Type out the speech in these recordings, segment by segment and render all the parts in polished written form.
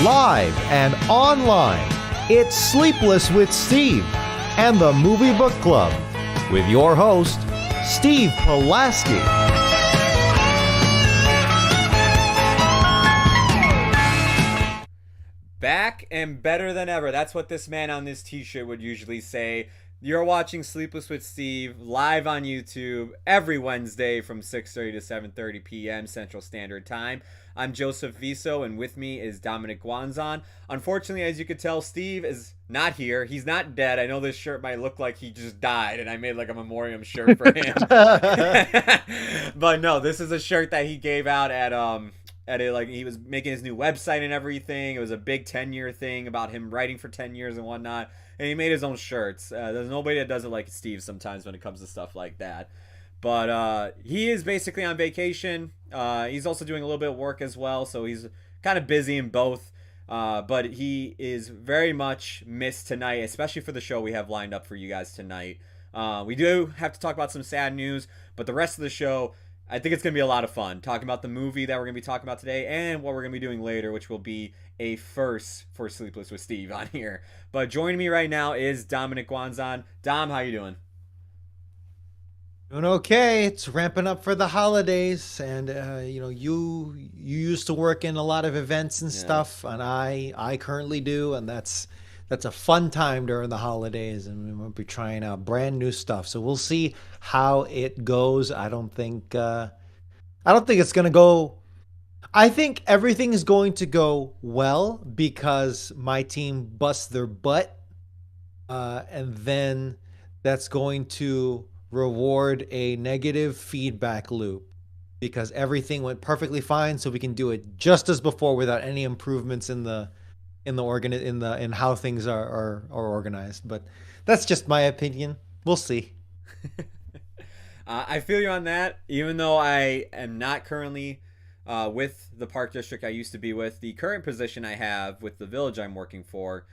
Live and online, it's Sleepless with Steve and the Movie Book Club with your host, Steve Pulaski. Back and better than ever. That's what this man on this t-shirt would usually say. You're watching Sleepless with Steve live on YouTube every Wednesday from 6:30 to 7:30 p.m. Central Standard Time. I'm Joseph Viso, and with me is Dominic Guanzon. Unfortunately, as you could tell, Steve is not here. He's not dead. I know this shirt might look like he just died, and I made like a memoriam shirt for him. But no, this is a shirt that he gave out at like he was making his new website and everything. It was a big 10-year thing about him writing for 10 years and whatnot. And he made his own shirts. There's nobody that does it like Steve sometimes when it comes to stuff like that. But he is basically on vacation. He's also doing a little bit of work as well, so he's kind of busy in both. But he is very much missed tonight, especially for the show we have lined up for you guys tonight. We do have to talk about some sad news, but the rest of the show, I think it's going to be a lot of fun. Talking about the movie that we're going to be talking about today and what we're going to be doing later, which will be a first for Sleepless with Steve on here. But joining me right now is Dominic Guanzon. Dom, how you doing? Doing okay. It's ramping up for the holidays, and you used to work in a lot of events and stuff, and I currently do, and that's a fun time during the holidays, and we'll be trying out brand new stuff. So we'll see how it goes. I don't think it's gonna go. I think everything is going to go well because my team busts their butt, and then that's going to reward a negative feedback loop because everything went perfectly fine. So we can do it just as before without any improvements in how things are organized. But that's just my opinion. We'll see. I feel you on that. Even though I am not currently with the park district I used to be with, the current position I have with the village I'm working for,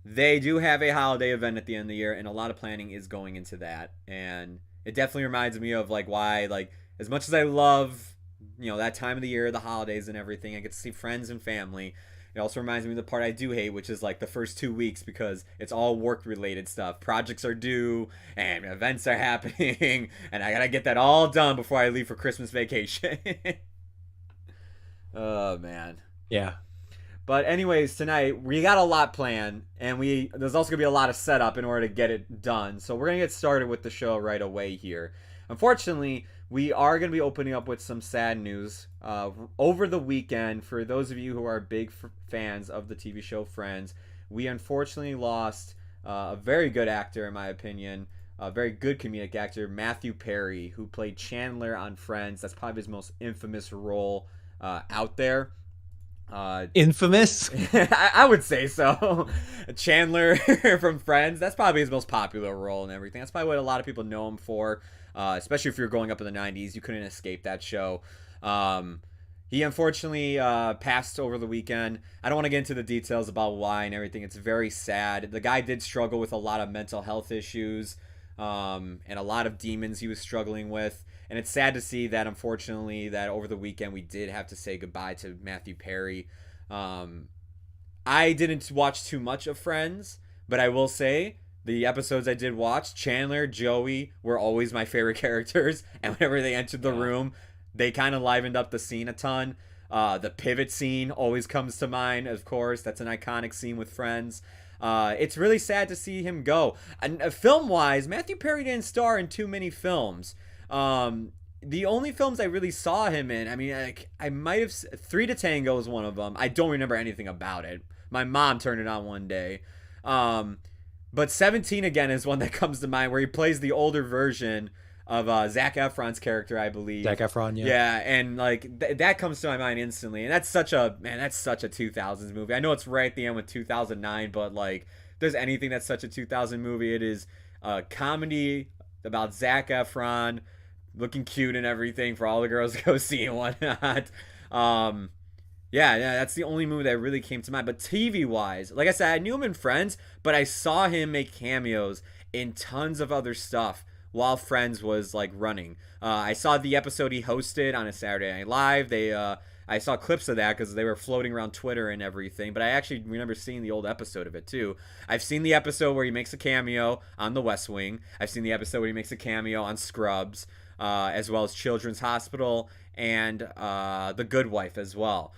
they do have a holiday event at the end of the year, and a lot of planning is going into that. And it definitely reminds me of like why, like, as much as I love, that time of the year, the holidays and everything, I get to see friends and family. It also reminds me of the part I do hate, which is like the first 2 weeks because it's all work-related stuff. Projects are due and events are happening, and I gotta get that all done before I leave for Christmas vacation. Oh, man. Yeah. But anyways, tonight we got a lot planned, and there's also gonna be a lot of setup in order to get it done. So we're gonna get started with the show right away here. Unfortunately, we are going to be opening up with some sad news. Over the weekend, for those of you who are big fans of the TV show Friends, we unfortunately lost a very good actor, in my opinion, a very good comedic actor, Matthew Perry, who played Chandler on Friends. That's probably his most infamous role out there. Infamous? I would say so. Chandler from Friends, that's probably his most popular role and everything. That's probably what a lot of people know him for. Especially if you're growing up in the 90s, you couldn't escape that show. He unfortunately passed over the weekend. I don't want to get into the details about why and everything. It's very sad. The guy did struggle with a lot of mental health issues and a lot of demons he was struggling with. And it's sad to see that, unfortunately, that over the weekend we did have to say goodbye to Matthew Perry. I didn't watch too much of Friends, but I will say, the episodes I did watch, Chandler, Joey were always my favorite characters. And whenever they entered the room, they kind of livened up the scene a ton. The pivot scene always comes to mind, of course. That's an iconic scene with Friends. It's really sad to see him go. And film-wise, Matthew Perry didn't star in too many films. The only films I really saw him in, I mean, I might have... 3 to Tango is one of them. I don't remember anything about it. My mom turned it on one day. But 17 again is one that comes to mind where he plays the older version of Zac Efron's character, I believe. Zac Efron, yeah. Yeah, and like that comes to my mind instantly. And that's such a 2000s movie. I know it's right at the end with 2009, but like if there's anything that's such a 2000 movie, it is a comedy about Zac Efron looking cute and everything for all the girls to go see and whatnot. Yeah, that's the only movie that really came to mind. But TV-wise, like I said, I knew him in Friends, but I saw him make cameos in tons of other stuff. while Friends was like running. I saw the episode he hosted on a Saturday Night Live. I saw clips of that because they were floating around Twitter and everything. But I actually remember seeing the old episode of it too. I've seen the episode where he makes a cameo on The West Wing. I've seen the episode where he makes a cameo on Scrubs, as well as Children's Hospital and The Good Wife as well.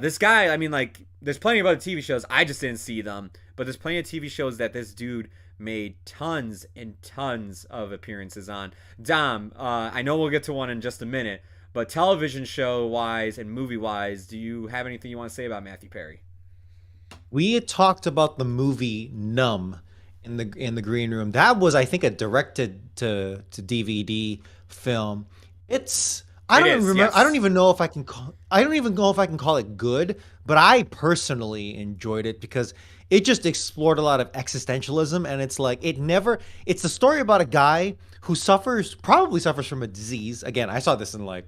This guy, I mean, like, there's plenty of other TV shows. I just didn't see them. But there's plenty of TV shows that this dude made tons and tons of appearances on. Dom, I know we'll get to one in just a minute. But television show wise and movie wise, do you have anything you want to say about Matthew Perry? We had talked about the movie Numb in the green room. That was, I think, a directed to DVD film. I don't even remember. Yes. I don't even know if I can call it good, but I personally enjoyed it because it just explored a lot of existentialism, and it's a story about a guy who probably suffers from a disease. Again, I saw this in like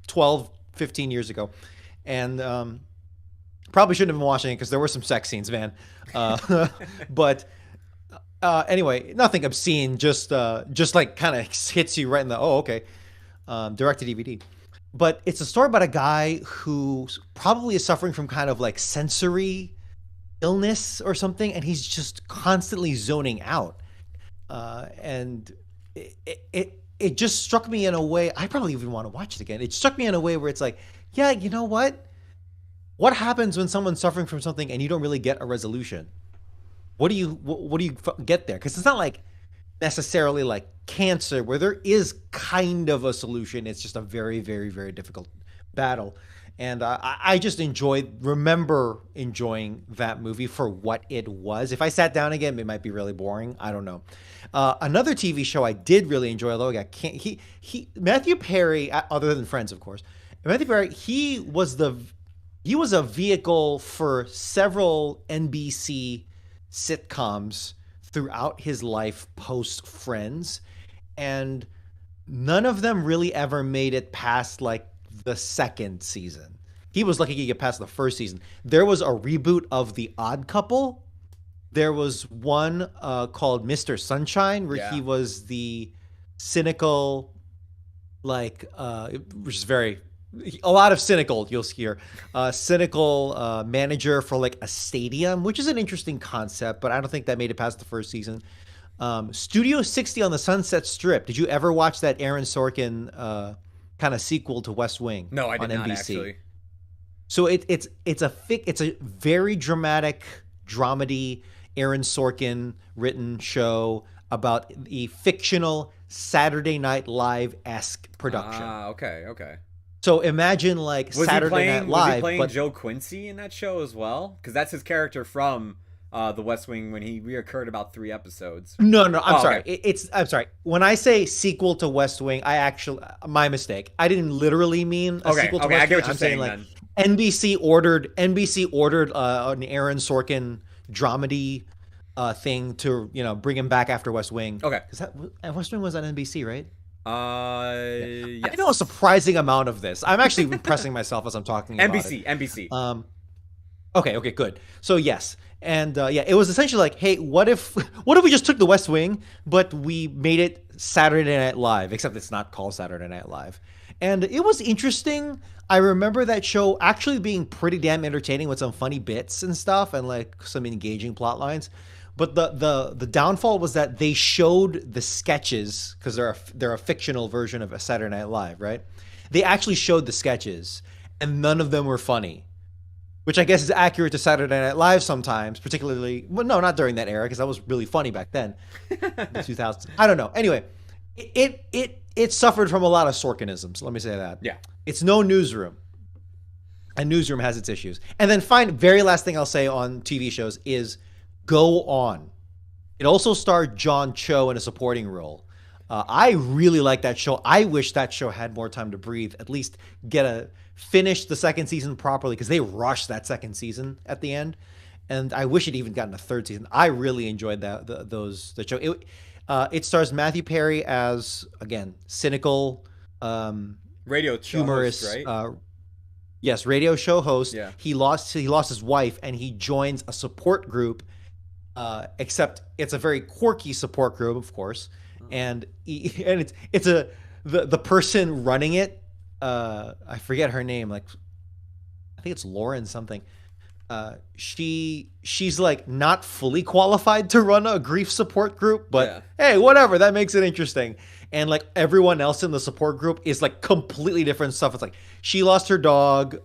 12, 15 years ago, and probably shouldn't have been watching it because there were some sex scenes, man. But anyway, nothing obscene, just like kind of hits you right in the, oh, okay, direct to DVD. But it's a story about a guy who probably is suffering from kind of like sensory illness or something, and he's just constantly zoning out. And it just struck me in a way, I probably even want to watch it again. It struck me in a way where it's like, yeah, you know what? What happens when someone's suffering from something and you don't really get a resolution? What do you get there? Because it's not like necessarily like cancer where there is kind of a solution. It's just a very, very, very difficult battle. And I just remember enjoying that movie for what it was. If I sat down again, it might be really boring. I don't know. Another TV show I did really enjoy, although Matthew Perry, other than Friends, of course, Matthew Perry, he was a vehicle for several NBC sitcoms throughout his life post Friends, and none of them really ever made it past like the second season. He was lucky to get past the first season. There was a reboot of The Odd Couple. There was one called Mr. Sunshine where he was the cynical, like, which is a lot of cynical, you'll hear, cynical manager for like a stadium, which is an interesting concept, but I don't think that made it past the first season. Studio 60 on the Sunset Strip. Did you ever watch that Aaron Sorkin kind of sequel to West Wing? No, I did on not NBC? actually. So it's a very dramatic dramedy Aaron Sorkin written show about the fictional Saturday Night Live-esque production. Okay. So imagine like Saturday Night Live. Was he playing Joe Quincy in that show as well? Because that's his character from The West Wing when he reoccurred about 3 episodes. No, I'm sorry. Okay. I'm sorry. When I say sequel to West Wing, my mistake. I didn't literally mean a sequel to West Wing. I get what you're I'm saying like then. NBC ordered an Aaron Sorkin dramedy thing to bring him back after West Wing. Okay. Because West Wing was on NBC, right? Yes. I know a surprising amount of this. I'm actually impressing myself as I'm talking about it. NBC. Okay, good. So yes, and it was essentially like, hey, what if we just took the West Wing, but we made it Saturday Night Live, except it's not called Saturday Night Live, and it was interesting. I remember that show actually being pretty damn entertaining with some funny bits and stuff, and like some engaging plot lines. But the downfall was that they showed the sketches because they're a fictional version of a Saturday Night Live, right? They actually showed the sketches, and none of them were funny, which I guess is accurate to Saturday Night Live sometimes, particularly. Well, no, not during that era because that was really funny back then, the 2000s. I don't know. Anyway, it suffered from a lot of Sorkinisms. Let me say that. Yeah, it's no Newsroom, and Newsroom has its issues. And then very last thing I'll say on TV shows is Go On. It also starred John Cho in a supporting role. I really like that show. I wish that show had more time to breathe, at least finish the second season properly, because they rushed that second season at the end. And I wish it even gotten a third season. I really enjoyed the show. It stars Matthew Perry as, again, cynical, radio humorous, host, right? Yes, radio show host. Yeah. He lost his wife, and he joins a support group. Except it's a very quirky support group, of course. and it's the person running it. I forget her name. Like I think it's Lauren something. She's like not fully qualified to run a grief support group, but hey, whatever, that makes it interesting. And like everyone else in the support group is like completely different stuff. It's like she lost her dog,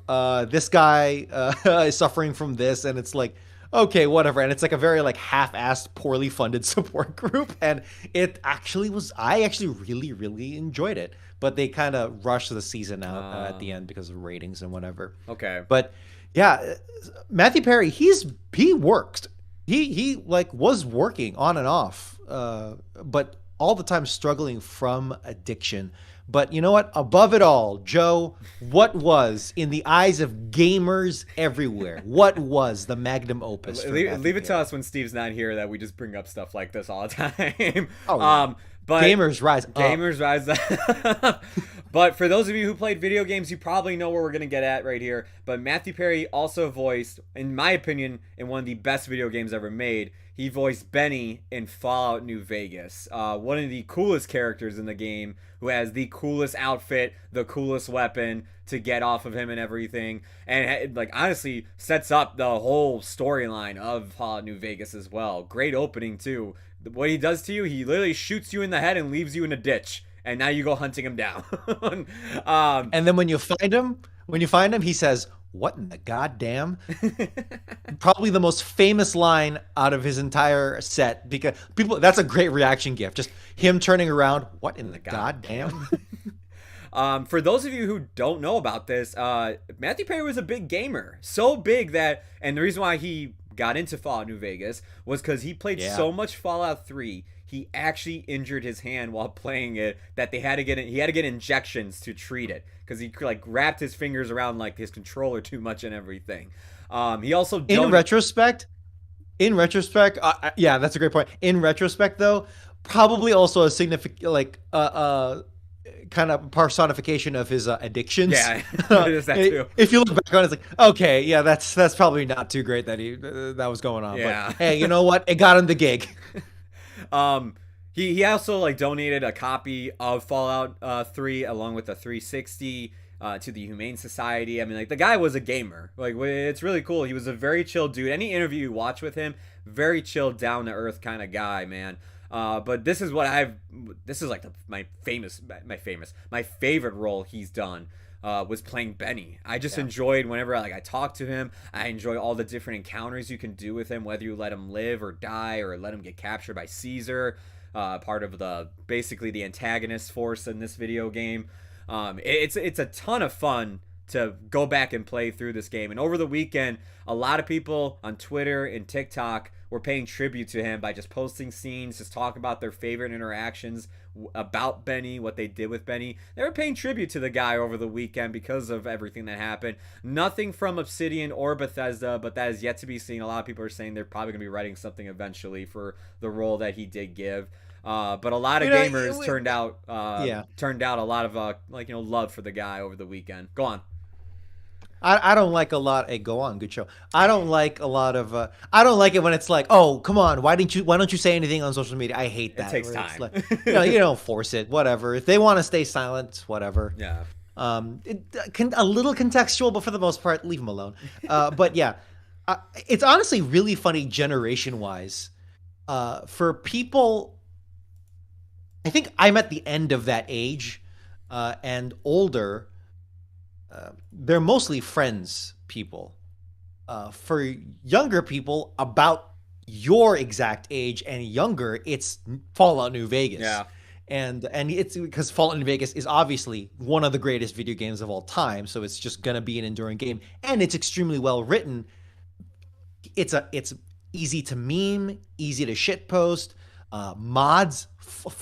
this guy is suffering from this, and it's like okay, whatever. And it's like a very like half-assed, poorly funded support group, and it actually was, I actually really really enjoyed it, but they kind of rushed the season out at the end because of ratings and whatever. Okay. But yeah, Matthew Perry, he worked. He like was working on and off, but all the time struggling from addiction. But you know what? Above it all, Joe, what was, in the eyes of gamers everywhere, what was the magnum opus? Leave it to us when Steve's not here that we just bring up stuff like this all the time. Oh, yeah. But gamers rise up. But for those of you who played video games, you probably know where we're going to get at right here. But Matthew Perry also voiced, in my opinion, in one of the best video games ever made, he voiced Benny in Fallout New Vegas. One of the coolest characters in the game, who has the coolest outfit, the coolest weapon to get off of him and everything. And like honestly sets up the whole storyline of Fallout New Vegas as well. Great opening too. What he does to you, he literally shoots you in the head and leaves you in a ditch. And now you go hunting him down. And then when you find him, he says, "What in the goddamn?" Probably the most famous line out of his entire set, because that's a great reaction gif. Just him turning around, "What in the goddamn?" For those of you who don't know about this, Matthew Perry was a big gamer. So big that, and the reason why he got into Fallout New Vegas was because he played so much Fallout 3. He actually injured his hand while playing it that he had to get injections to treat it because he like wrapped his fingers around like his controller too much and everything. He also in retrospect, yeah, that's a great point. In retrospect, though, probably also a significant like kind of personification of his addictions. Yeah, it is that too. If you look back on it, it's like, okay, yeah, that's probably not too great that that was going on. Yeah. But hey, you know what? It got him the gig. He also like donated a copy of Fallout 3 along with the 360 to the Humane Society. I mean, like the guy was a gamer. Like it's really cool. He was a very chill dude. Any interview you watch with him, very chill, down to earth kind of guy, man. But this is like my favorite role he's done. Was playing Benny. I just enjoyed whenever I talk to him. I enjoy all the different encounters you can do with him, whether you let him live or die or let him get captured by Caesar, part of basically the antagonist force in this video game. It's a ton of fun to go back and play through this game. And over the weekend, a lot of people on Twitter and TikTok were paying tribute to him by just posting scenes, just talking about their favorite interactions about Benny, what they did with Benny. They were paying tribute to the guy over the weekend because of everything that happened. Nothing from Obsidian or Bethesda, but that is yet to be seen. A lot of people are saying they're probably going to be writing something eventually for the role that he did give. But a lot of gamers turned out a lot of love for the guy over the weekend. Go on. I don't like a lot. Hey, go on, good show. I don't like a lot of. I don't like it when it's like, oh, come on, why don't you say anything on social media? I hate that. It takes time. Like, you don't force it. Whatever. If they want to stay silent, whatever. Yeah. A little contextual, but for the most part, leave them alone. But yeah, it's honestly really funny generation wise. For people, I think I'm at the end of that age, and older. They're mostly Friends people. For younger people about your exact age and younger, it's Fallout New Vegas. Yeah. And it's because Fallout New Vegas is obviously one of the greatest video games of all time, so it's just gonna be an enduring game, and it's extremely well written. It's easy to meme, easy to shitpost. Mods,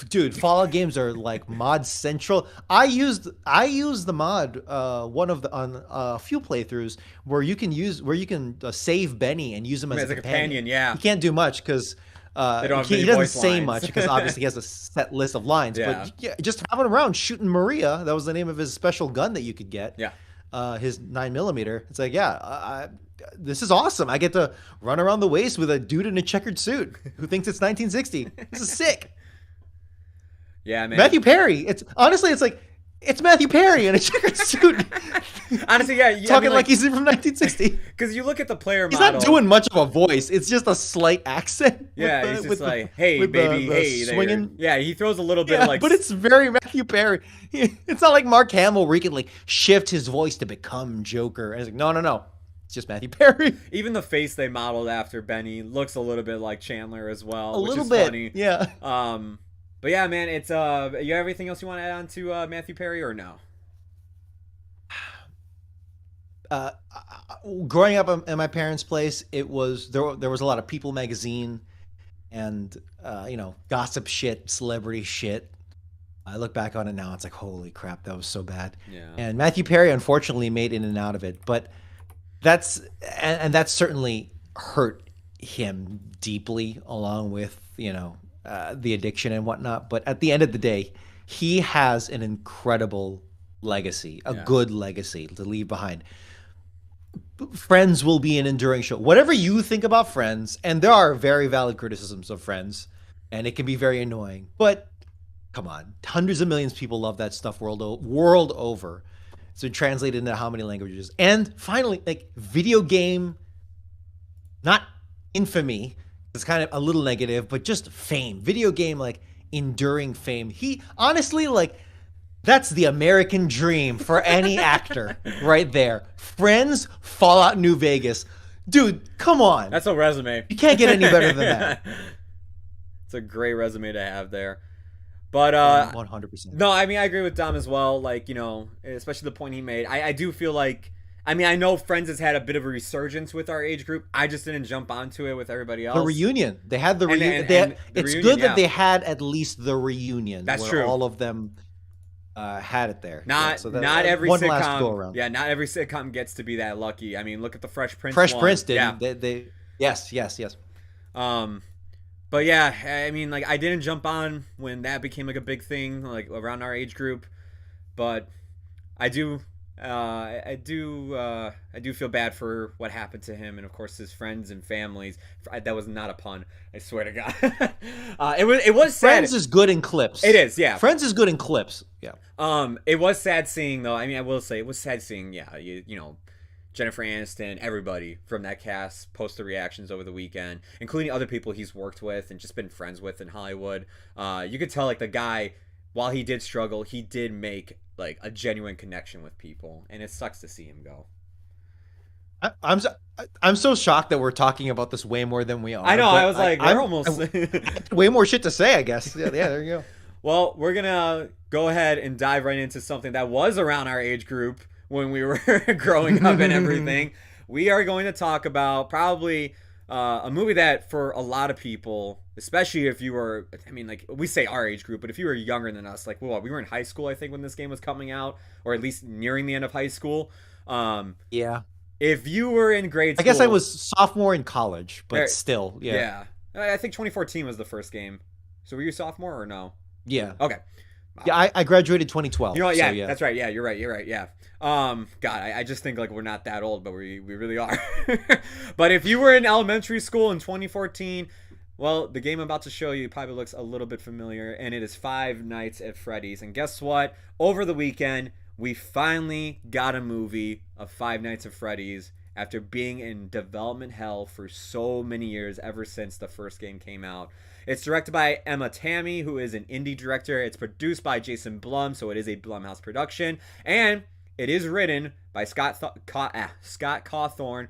dude, Fallout games are like mod central. I used the mod on a few playthroughs where you can save Benny and use him as a companion. Yeah, he can't do much because he doesn't say much because obviously he has a set list of lines. Yeah. But yeah, just having him around shooting Maria, that was the name of his special gun that you could get. Yeah, his 9mm. It's like, this is awesome. I get to run around the waste with a dude in a checkered suit who thinks it's 1960. This is sick. Yeah, man. Matthew Perry. It's honestly, it's like it's Matthew Perry in a checkered suit, Honestly, yeah. I talking mean, like like, he's from 1960. because you look at the player He's not model. doing much of a voice. It's just a slight accent Yeah, he's just like, hey, baby, the hey there. swinging. Yeah, he throws a little bit of Yeah, like, but it's very Matthew Perry. It's not like Mark Hamill where he can like shift his voice to become Joker. And it's like, no, no, no. It's just Matthew Perry. even the face they modeled after Benny looks a little bit like Chandler as A well, which little is bit. funny. Yeah. But yeah, man, it's you have everything else you want to add on to Matthew Perry or no? uh, Growing up in my parents' place, it was there was a lot of People magazine and gossip shit, celebrity shit. I look back on it now, it's like holy crap, that was so bad. Yeah. And Matthew Perry unfortunately made in and out of it, but that's and that certainly hurt him deeply, along with the addiction and whatnot. But at the end of the day, he has an incredible legacy, a Yeah. good legacy to leave behind. Friends will be an enduring show. Whatever you think about Friends, and there are very valid criticisms of Friends, and it can be very annoying, but come on, hundreds of millions of people love that stuff world over. It's been translated into how many languages? And finally, like video game, not infamy. It's kind of a little negative, but just fame. Video game, like enduring fame. He honestly, like, that's the American dream for any actor right there. Friends, Fallout New Vegas. Dude, come on. That's a resume. You can't get any better than that. It's a great resume to have there. But 100%. no, I mean I agree with Dom as well. Like, especially the point he made. I do feel like, I mean, I know Friends has had a bit of a resurgence with our age group. I just didn't jump onto it with everybody else. The reunion. They had the reunion. It's reunion, good yeah. that they had at least the reunion. That's where true. All of them had it there. Not every one sitcom. last go around. Yeah, not every sitcom gets to be that lucky. I mean, look at the Fresh Prince. Fresh one. Prince did. Yeah. They yes. But yeah, I mean, like, I didn't jump on when that became like a big thing, like around our age group. But I do, I do feel bad for what happened to him, and of course his friends and families. That was not a pun. I swear to God. It was sad. Friends is good in clips. It is, yeah. Friends is good in clips. Yeah. It was sad seeing, though. I mean, I will say it was sad seeing, yeah, Jennifer Aniston, everybody from that cast post the reactions over the weekend, including other people he's worked with and just been friends with in Hollywood. You could tell, like, the guy, while he did struggle, he did make like a genuine connection with people, and it sucks to see him go. I'm so shocked that we're talking about this way more than we are. I know. I was like, we're almost way more shit to say, I guess. Yeah, there you go. Well, we're gonna go ahead and dive right into something that was around our age group when we were growing up and everything. We are going to talk about probably a movie that for a lot of people, especially if you were, I mean, like, we say our age group, but if you were younger than us, like, well, we were in high school, I think, when this game was coming out, or at least nearing the end of high school. Yeah. If you were in grade school, I guess I was sophomore in college, but still, yeah. I think 2014 was the first game. So were you sophomore or no? Yeah. Okay. Wow. Yeah, I graduated 2012. You know what? Yeah, so yeah, that's right. Yeah, you're right. Yeah. God, I just think like we're not that old, but we really are. But if you were in elementary school in 2014, well, the game I'm about to show you probably looks a little bit familiar, and it is Five Nights at Freddy's. And guess what? Over the weekend, we finally got a movie of Five Nights at Freddy's after being in development hell for so many years, ever since the first game came out. It's directed by Emma Tammy, who is an indie director. It's produced by Jason Blum, so it is a Blumhouse production. And it is written by Scott Cawthorn.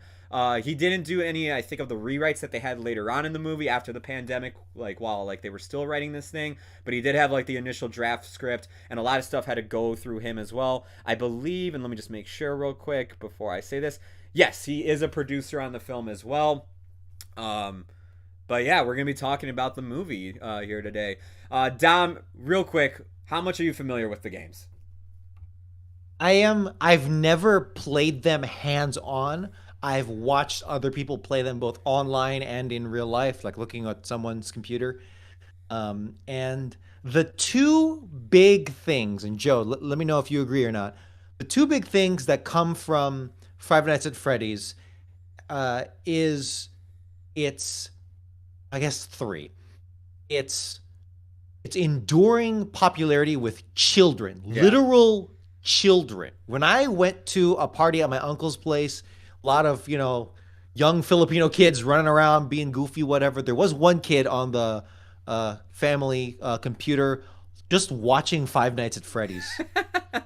He didn't do any, I think, of the rewrites that they had later on in the movie after the pandemic, like while like they were still writing this thing. But he did have like the initial draft script, and a lot of stuff had to go through him as well, I believe. And let me just make sure real quick before I say this. Yes, he is a producer on the film as well. But yeah, we're going to be talking about the movie here today. Dom, real quick, how much are you familiar with the games? I've never played them hands-on. I've watched other people play them both online and in real life, like looking at someone's computer. And the two big things, and Joe, let me know if you agree or not. The two big things that come from Five Nights at Freddy's is it's, I guess, three. It's It's enduring popularity with children, Yeah. literal children. When I went to a party at my uncle's place, a lot of, young Filipino kids running around being goofy, whatever. There was one kid on the family computer just watching Five Nights at Freddy's,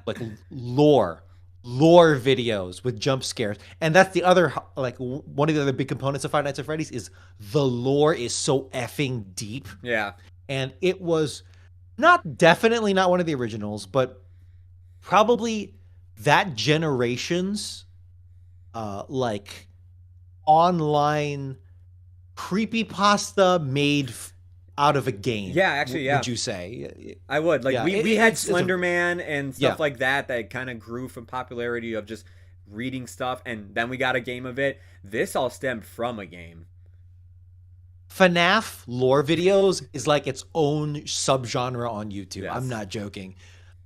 like lore videos with jump scares. And that's the other, like, one of the other big components of Five Nights at Freddy's is the lore is so effing deep. Yeah. And it was definitely not one of the originals, but probably that generation's like online creepypasta made out of a game. Yeah, actually, yeah. Would you say? I would. Like, Yeah, we had it's Slender Man and yeah. stuff like that kind of grew from popularity of just reading stuff, and then we got a game of it. This all stemmed from a game. FNAF lore videos is like its own subgenre on YouTube. Yes. I'm not joking.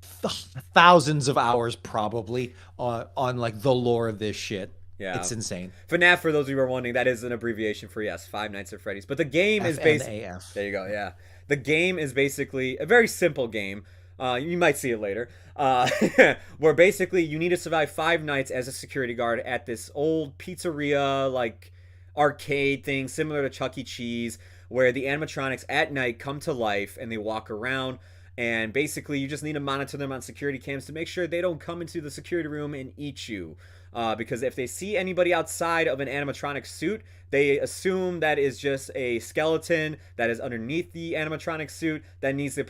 Thousands of hours probably on like the lore of this shit. Yeah. It's insane. FNAF, for those of you who are wondering, that is an abbreviation for, yes, Five Nights at Freddy's. But the game is basically... There you go, yeah. The game is basically a very simple game. You might see it later. Where basically you need to survive 5 nights as a security guard at this old pizzeria, like, arcade thing, similar to Chuck E. Cheese, where the animatronics at night come to life and they walk around. And basically, you just need to monitor them on security cams to make sure they don't come into the security room and eat you. Because if they see anybody outside of an animatronic suit, they assume that is just a skeleton that is underneath the animatronic suit that needs to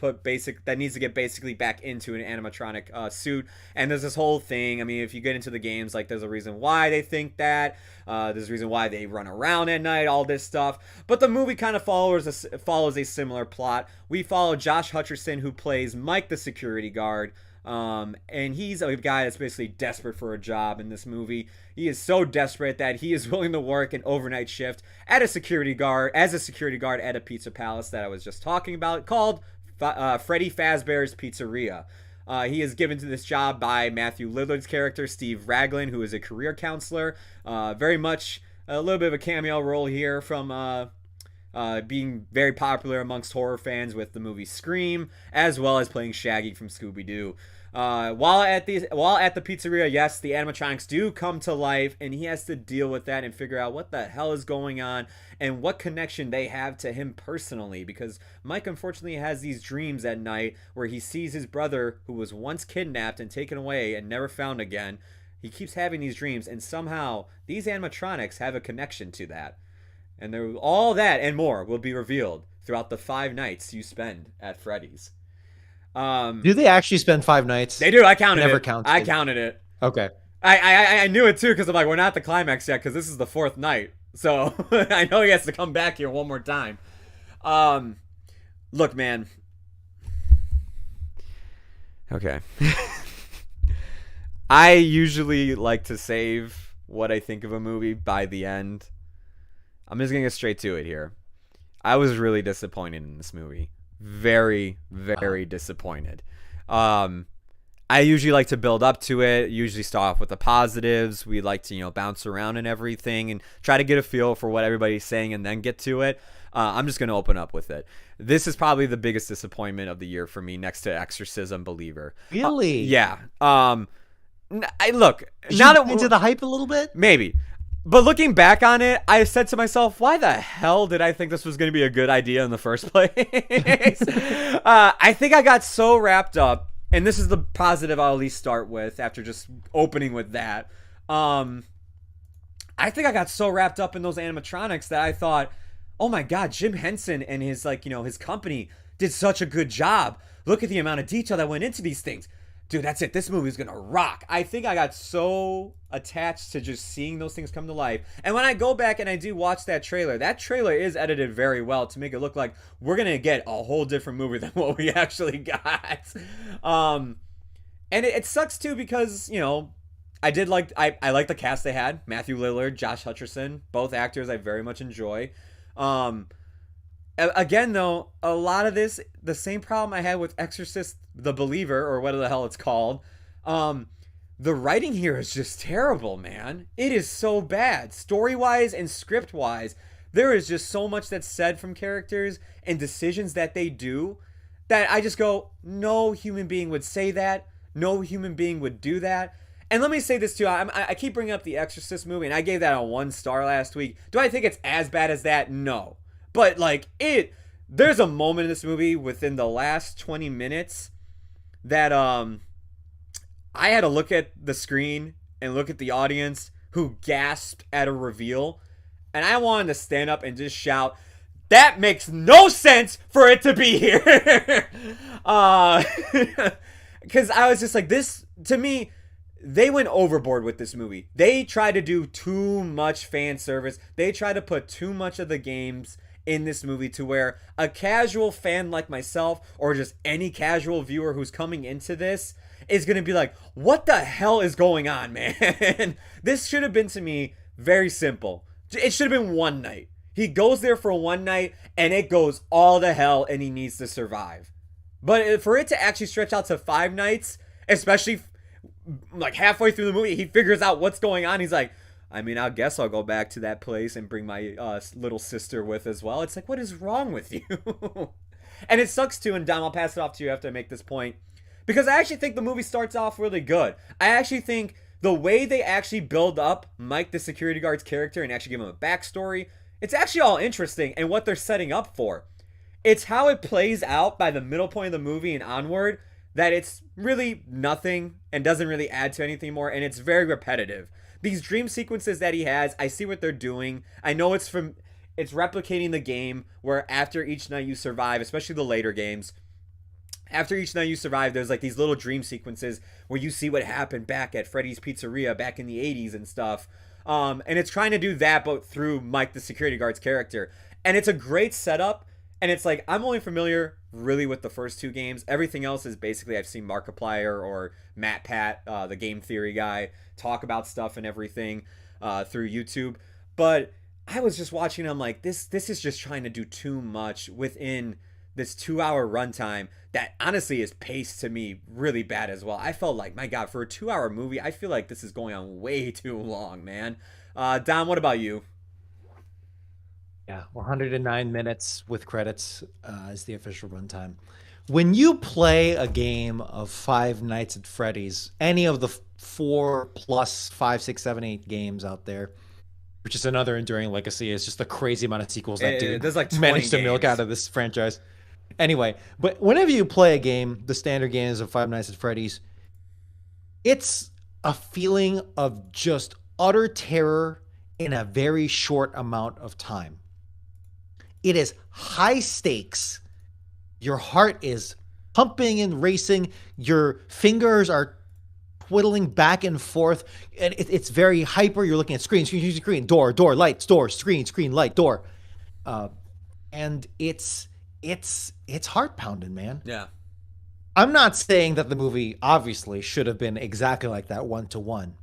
get basically back into an animatronic suit. And there's this whole thing. I mean, if you get into the games, like, there's a reason why they think that. There's a reason why they run around at night, all this stuff. But the movie kind of follows a similar plot. We follow Josh Hutcherson, who plays Mike, the security guard. And he's a guy that's basically desperate for a job in this movie. He is so desperate that he is willing to work an overnight shift as a security guard at a pizza palace that I was just talking about, called Freddy Fazbear's Pizzeria. He is given to this job by Matthew Lillard's character, Steve Raglan, who is a career counselor. Very much a little bit of a cameo role here from being very popular amongst horror fans with the movie Scream, as well as playing Shaggy from Scooby-Doo. While at the pizzeria, yes, the animatronics do come to life, and he has to deal with that and figure out what the hell is going on and what connection they have to him personally, because Mike unfortunately has these dreams at night where he sees his brother, who was once kidnapped and taken away and never found again. He keeps having these dreams, and somehow these animatronics have a connection to that. And all that and more will be revealed throughout the 5 nights you spend at Freddy's. Do they actually spend 5 nights? They do. I counted Never it. counted. I counted it. Okay. I knew it too, because I'm like, we're not at the climax yet, because this is the 4th night. So I know he has to come back here one more time. Look, man. Okay. I usually like to save what I think of a movie by the end. I'm just going to get straight to it here. I was really disappointed in this movie. Very, very disappointed. I usually like to build up to it. Usually start off with the positives. We like to, bounce around and everything and try to get a feel for what everybody's saying and then get to it. I'm just going to open up with it. This is probably the biggest disappointment of the year for me, next to Exorcism Believer. Really? Yeah. Look. Now that into the hype a little bit? Maybe. But looking back on it, I said to myself, why the hell did I think this was going to be a good idea in the first place? I think I got so wrapped up, and this is the positive I'll at least start with after just opening with that. I think I got so wrapped up in those animatronics that I thought, oh my God, Jim Henson and his his company did such a good job. Look at the amount of detail that went into these things. Dude, that's it. This movie's going to rock. I think I got so attached to just seeing those things come to life. And when I go back and I do watch that trailer is edited very well to make it look like we're going to get a whole different movie than what we actually got. And it sucks too because, I like the cast they had. Matthew Lillard, Josh Hutcherson, both actors I very much enjoy. Again, though, a lot of this, the same problem I had with Exorcist the Believer, or whatever the hell it's called, the writing here is just terrible, man. It is so bad. Story-wise and script-wise, there is just so much that's said from characters and decisions that they do that I just go, no human being would say that. No human being would do that. And let me say this too. I keep bringing up the Exorcist movie, and I gave that a 1 star last week. Do I think it's as bad as that? No. But like there's a moment in this movie within the last 20 minutes that I had to look at the screen and look at the audience who gasped at a reveal, and I wanted to stand up and just shout, "That makes no sense for it to be here." Because I was just like, this, to me, they went overboard with this movie. They tried to do too much fan service. They tried to put too much of the games in this movie to where a casual fan like myself, or just any casual viewer who's coming into this, is going to be like, what the hell is going on, man? This should have been, to me, very simple. It should have been one night. He goes there for one night, and it goes all to hell, and he needs to survive. But for it to actually stretch out to 5 nights, especially like halfway through the movie, he figures out what's going on. He's like, I mean, I guess I'll go back to that place and bring my little sister with as well. It's like, what is wrong with you? And it sucks too, and Dom, I'll pass it off to you after I make this point, because I actually think the movie starts off really good. I actually think the way they actually build up Mike the security guard's character and actually give him a backstory, it's actually all interesting, and what they're setting up for. It's how it plays out by the middle point of the movie and onward that it's really nothing and doesn't really add to anything more, and it's very repetitive. These dream sequences that he has, I see what they're doing. I know it's replicating the game where after each night you survive, especially the later games, after each night you survive, there's like these little dream sequences where you see what happened back at Freddy's Pizzeria back in the 80s and stuff. And it's trying to do that, but through Mike the security guard's character. And it's a great setup. And it's like, I'm only familiar really with the first 2 games. Everything else is basically, I've seen Markiplier or Matt Pat, the game theory guy, talk about stuff and everything through YouTube. But I was just watching, I'm like, this is just trying to do too much within this 2-hour runtime that honestly is paced to me really bad as well. I felt like, my God, for a 2-hour movie, I feel like this is going on way too long, man. Dom, what about you? Yeah, 109 minutes with credits is the official runtime. When you play a game of Five Nights at Freddy's, any of the 4 plus 5, 6, 7, 8 games out there, which is another enduring legacy, is just the crazy amount of sequels that dude there's like managed to milk games out of this franchise. Anyway, but whenever you play a game, the standard games of Five Nights at Freddy's, it's a feeling of just utter terror in a very short amount of time. It is high stakes. Your heart is pumping and racing. Your fingers are twiddling back and forth. And it's very hyper. You're looking at screen, door, lights, door, screen, light, door. And it's heart pounding, man. Yeah. I'm not saying that the movie obviously should have been exactly like that 1-to-1.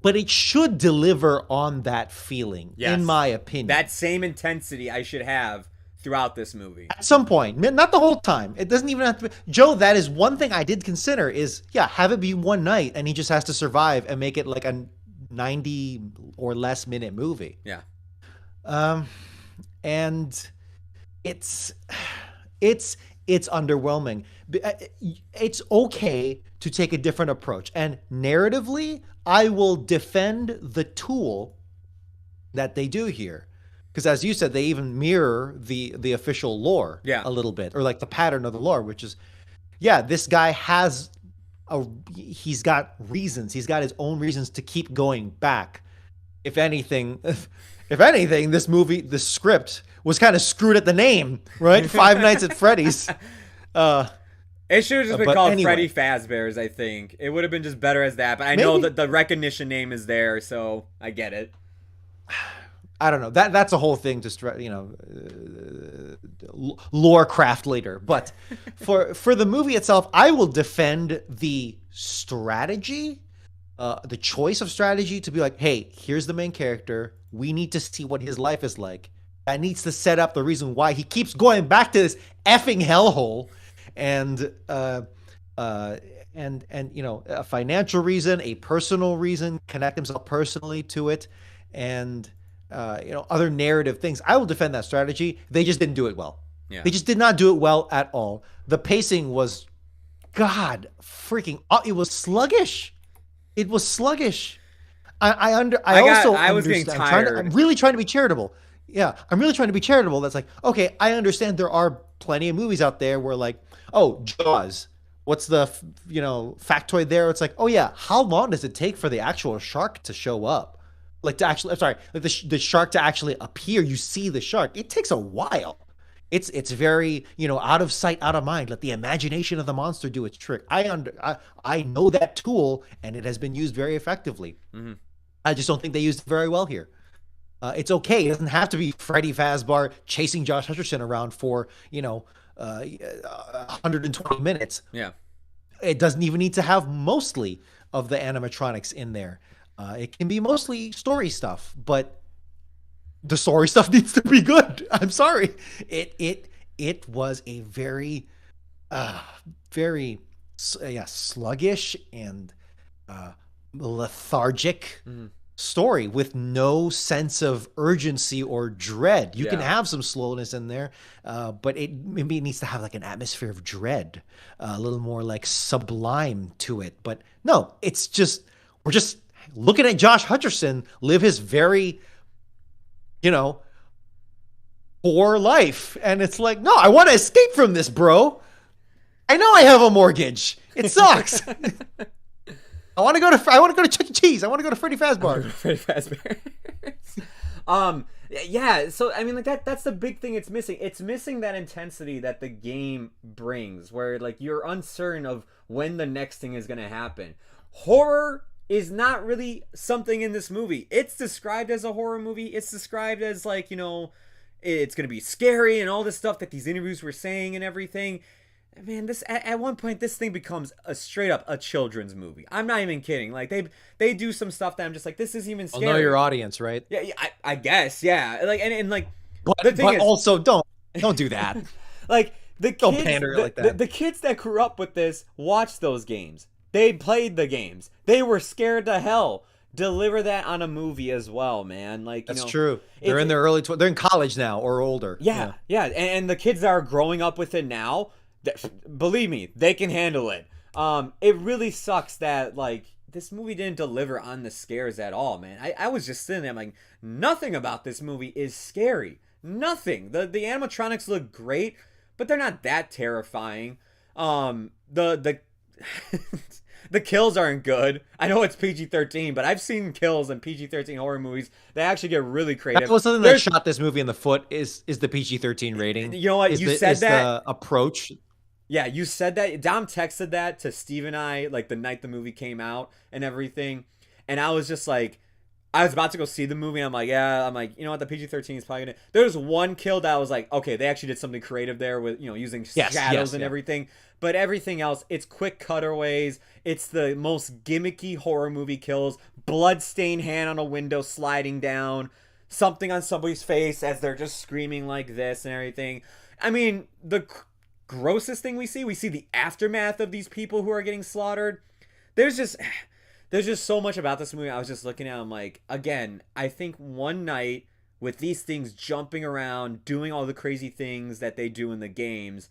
But it should deliver on that feeling, Yes. in my opinion. That same intensity I should have throughout this movie. At some point, not the whole time. It doesn't even have to be. Joe, that is one thing I did consider is, have it be one night and he just has to survive and make it like a 90 or less minute movie. Yeah. And it's underwhelming. It's okay to take a different approach. And narratively, I will defend the tool that they do here. Because as you said, they even mirror the official lore a little bit, or like the pattern of the lore, which is, this guy he's got reasons. He's got his own reasons to keep going back. If anything, this script was kind of screwed at the name, right? Five Nights at Freddy's. It should have just been called anyway. Freddy Fazbear's, I think. It would have been just better as that, but I know that the recognition name is there, so I get it. I don't know. That's a whole thing lore craft later. But for the movie itself, I will defend the strategy, the choice of strategy to be like, hey, here's the main character. We need to see what his life is like. That needs to set up the reason why he keeps going back to this effing hellhole, and a financial reason, a personal reason, connect himself personally to it, and other narrative things. I will defend that strategy. They just didn't do it well. Yeah. They just did not do it well at all. The pacing was, God, freaking, it was sluggish. It was sluggish. I also I was getting understand. I'm tired. really trying to be charitable. Yeah, I'm really trying to be charitable. That's like, okay, I understand there are plenty of movies out there where like, oh, Jaws. What's the factoid there? It's like, oh yeah, how long does it take for the actual shark to show up? Like to actually, I'm sorry, like the shark to actually appear. You see the shark. It takes a while. It's very out of sight, out of mind. Let the imagination of the monster do its trick. I know that tool, and it has been used very effectively. Mm-hmm. I just don't think they used it very well here. It's okay. It doesn't have to be Freddy Fazbear chasing Josh Hutcherson around for 120 minutes. Yeah. It doesn't even need to have mostly of the animatronics in there. It can be mostly story stuff, but the story stuff needs to be good. I'm sorry. It was a very very sluggish and lethargic story with no sense of urgency or dread. You can have some slowness in there, but maybe it needs to have like an atmosphere of dread, a little more like sublime to it. But no, it's just, we're just looking at Josh Hutcherson live his very, poor life. And it's like, no, I want to escape from this, bro. I know I have a mortgage. It sucks. I want to go to Chuck E. Cheese. I want to go to Freddy Fazbear. Freddy Fazbear. Yeah. So I mean, like that's the big thing it's missing. It's missing that intensity that the game brings, where like you're uncertain of when the next thing is gonna happen. Horror is not really something in this movie. It's described as a horror movie. It's described as like it's gonna be scary and all this stuff that these interviews were saying and everything. Man, this at one point this thing becomes a straight up a children's movie. I'm not even kidding. Like they do some stuff that I'm just like, this isn't even scary. I'll know your audience, right? Yeah, I guess, yeah. Like and like, but the thing is, also don't do that. Like the don't kids, pander like that. The kids that grew up with this watched those games. They played the games. They were scared to hell. Deliver that on a movie as well, man. Like that's true. They're in their early they're in college now or older. Yeah. And the kids that are growing up with it now, believe me, they can handle it. It really sucks that like this movie didn't deliver on the scares at all, man. I was just sitting there, I'm like, nothing about this movie is scary. Nothing. The animatronics look great, but they're not that terrifying. The the kills aren't good. I know it's PG-13, but I've seen kills in PG-13 horror movies. They actually get really creative. That was something that shot this movie in the foot is the PG-13 rating. You know what? You said that. The approach. Yeah, you said that. Dom texted that to Steve and I, like, the night the movie came out and everything. And I was just like, I was about to go see the movie. And I'm like, you know what? The PG-13 is probably going to... There's one kill that I was like, okay, they actually did something creative there with, using shadows and everything. But everything else, it's quick cutaways. It's the most gimmicky horror movie kills. Blood-stained hand on a window sliding down. Something on somebody's face as they're just screaming like this and everything. I mean, the grossest thing we see the aftermath of these people who are getting slaughtered. There's just so much about this movie I was just looking at. I'm like, again, I think one night with these things jumping around, doing all the crazy things that they do in the games,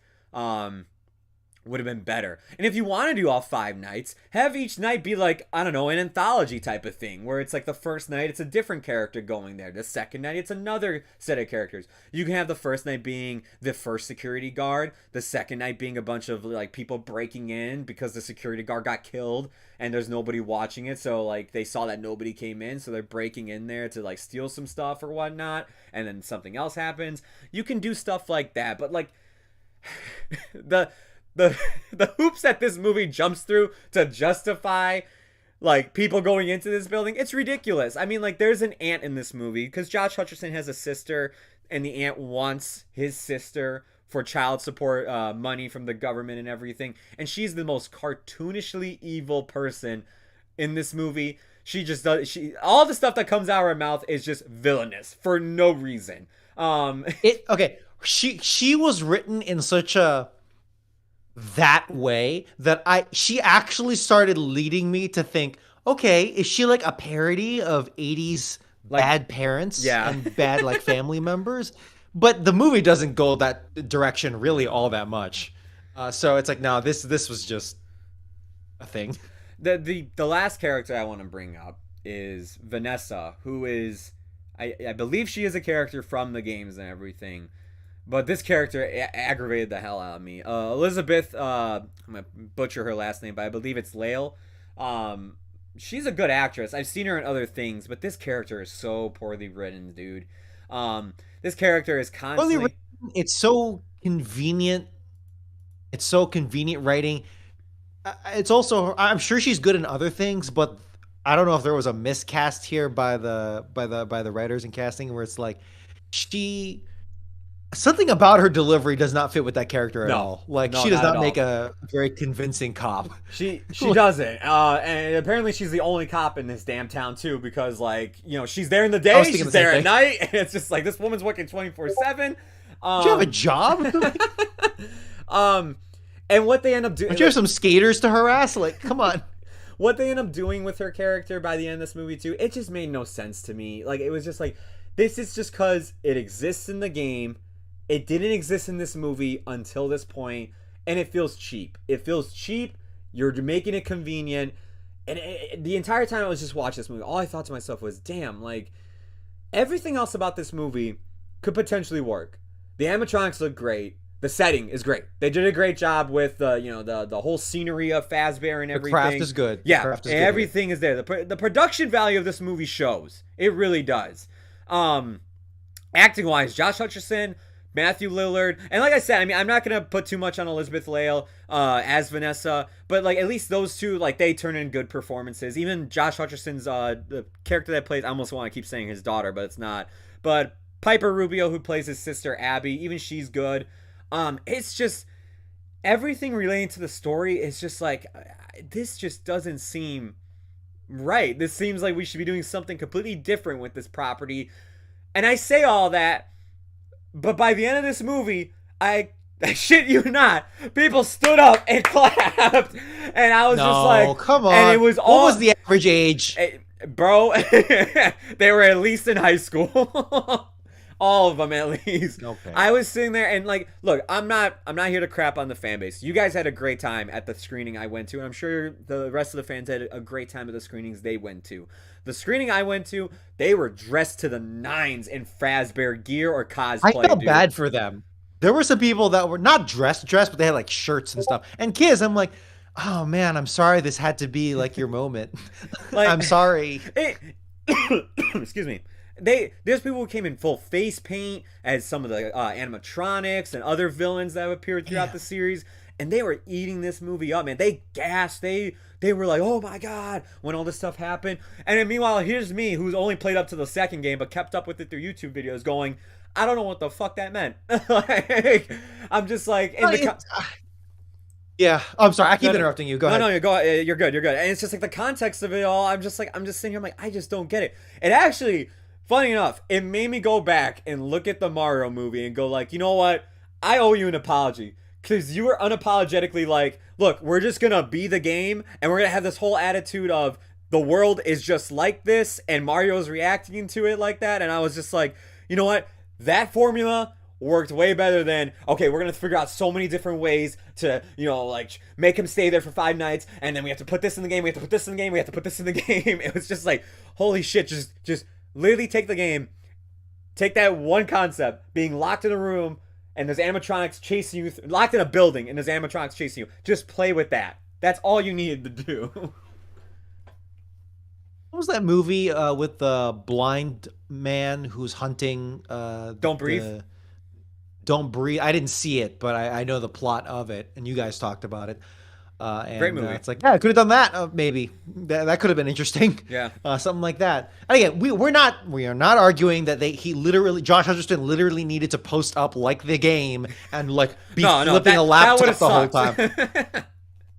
would have been better. And if you want to do all 5 nights, have each night be like, I don't know, an anthology type of thing, where it's like the first night it's a different character going there, the second night it's another set of characters. You can have the first night being the first security guard, the second night being a bunch of like people breaking in because the security guard got killed and there's nobody watching it, so like they saw that nobody came in, so they're breaking in there to like steal some stuff or whatnot, and then something else happens. You can do stuff like that, but like the hoops that this movie jumps through to justify like people going into this building, it's ridiculous. I mean, like, there's an aunt in this movie because Josh Hutcherson has a sister and the aunt wants his sister for child support money from the government and everything, and she's the most cartoonishly evil person in this movie. She just does all the stuff that comes out of her mouth is just villainous for no reason. She was written in such a that way that she actually started leading me to think, okay, is she like a parody of 80s bad parents and bad like family members? but the movie doesn't go that direction really all that much. So it's like, no, this was just a thing. The last character I want to bring up is Vanessa, who is I believe she is a character from the games and everything. But this character aggravated the hell out of me. Elizabeth, I'm gonna butcher her last name, but I believe it's Lale. She's a good actress. I've seen her in other things, but this character is so poorly written, dude. This character is constantly. It's so convenient. It's so convenient writing. It's also, I'm sure she's good in other things, but I don't know if there was a miscast here by the writers and casting where it's like she something about her delivery does not fit with that character at all. Like no, she does not not at make all. a very convincing cop. She doesn't, and apparently she's the only cop in this damn town too. Because like she's there in the day, she's there at night, and it's just like this woman's working 24/7. Do you have a job? And what they end up doing, don't you have some skaters to harass? Like, come on. What they end up doing with her character by the end of this movie too, it just made no sense to me. Like it was just like, this is just because it exists in the game. It didn't exist in this movie until this point, and it feels cheap. It feels cheap. You're making it convenient, and the entire time I was just watching this movie, all I thought to myself was, "Damn!" Like everything else about this movie could potentially work. The animatronics look great. The setting is great. They did a great job with the whole scenery of Fazbear and everything. The craft is good. Yeah, everything is there. The production value of this movie shows. It really does. Acting wise, Josh Hutcherson, Matthew Lillard, and like I said, I mean, I'm not gonna put too much on Elizabeth Lale as Vanessa, but like at least those two, like they turn in good performances. Even Josh Hutcherson's the character that plays, I almost want to keep saying his daughter, but it's not. But Piper Rubio, who plays his sister Abby, even she's good. It's just everything relating to the story is just like this just doesn't seem right. This seems like we should be doing something completely different with this property. And I say all that, but by the end of this movie, I shit you not, people stood up and clapped, and I was just like, come on. And it was all, what was the average age, bro? They were at least in high school. All of them at least. Okay. I was sitting there and like, look, I'm not here to crap on the fan base. You guys had a great time at the screening I went to, and I'm sure the rest of the fans had a great time at the screenings they went to. The screening I went to, they were dressed to the nines in Fazbear gear or cosplay. I felt bad for them. There were some people that were not dressed, but they had like shirts and stuff. And kids, I'm like, oh man, I'm sorry this had to be like your moment. Like, I'm sorry. Excuse me. There's people who came in full face paint as some of the animatronics and other villains that have appeared throughout the series, and they were eating this movie up, man. They gasped. They were like, oh my god, when all this stuff happened. And then meanwhile, here's me, who's only played up to the second game, but kept up with it through YouTube videos, going, I don't know what the fuck that meant. Like, I'm just like, yeah, I'm sorry. I keep interrupting you. Go ahead. No, you're good. You're good. And it's just like the context of it all. I'm just sitting here. I'm like, I just don't get it. It actually, funny enough, it made me go back and look at the Mario movie and go like, you know what? I owe you an apology. Because you were unapologetically like, look, we're just going to be the game. And we're going to have this whole attitude of the world is just like this. And Mario's reacting to it like that. And I was just like, you know what? That formula worked way better than, okay, we're going to figure out so many different ways to, like make him stay there for 5 nights. And then we have to put this in the game. We have to put this in the game. We have to put this in the game. It was just like, holy shit, just literally take the game, take that one concept, being locked in a room and there's animatronics chasing you, locked in a building and there's animatronics chasing you. Just play with that. That's all you needed to do. What was that movie with the blind man who's hunting? Don't Breathe. Don't Breathe. I didn't see it, but I know the plot of it, and you guys talked about it. And, great movie. It's like, yeah, I could have done that. Maybe that could have been interesting. Yeah, something like that. And again, we are not arguing that Josh Hutcherson literally needed to post up like the game and like be flipping a laptop the whole time.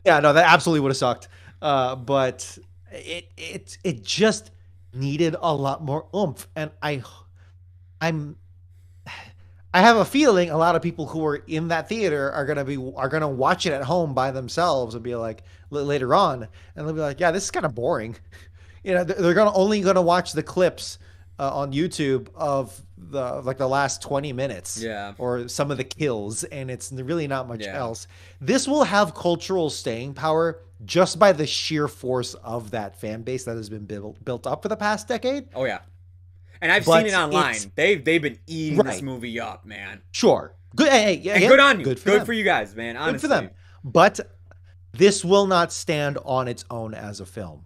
Yeah, no, that absolutely would have sucked. But it just needed a lot more oomph, and I have a feeling a lot of people who are in that theater are gonna watch it at home by themselves and be like later on, and they'll be like, yeah, this is kind of boring. They're only gonna watch the clips on YouTube of the last 20 minutes, Yeah. or some of the kills, and it's really not much Yeah. else. This will have cultural staying power just by the sheer force of that fan base that has been built up for the past decade. Oh yeah. And I've seen But it it's online. They've been eating this right. movie up, man. Sure. Good. Hey, And again, good on you. Good for Good them. for you guys, man. Honestly. Good for them. But this will not stand on its own as a film.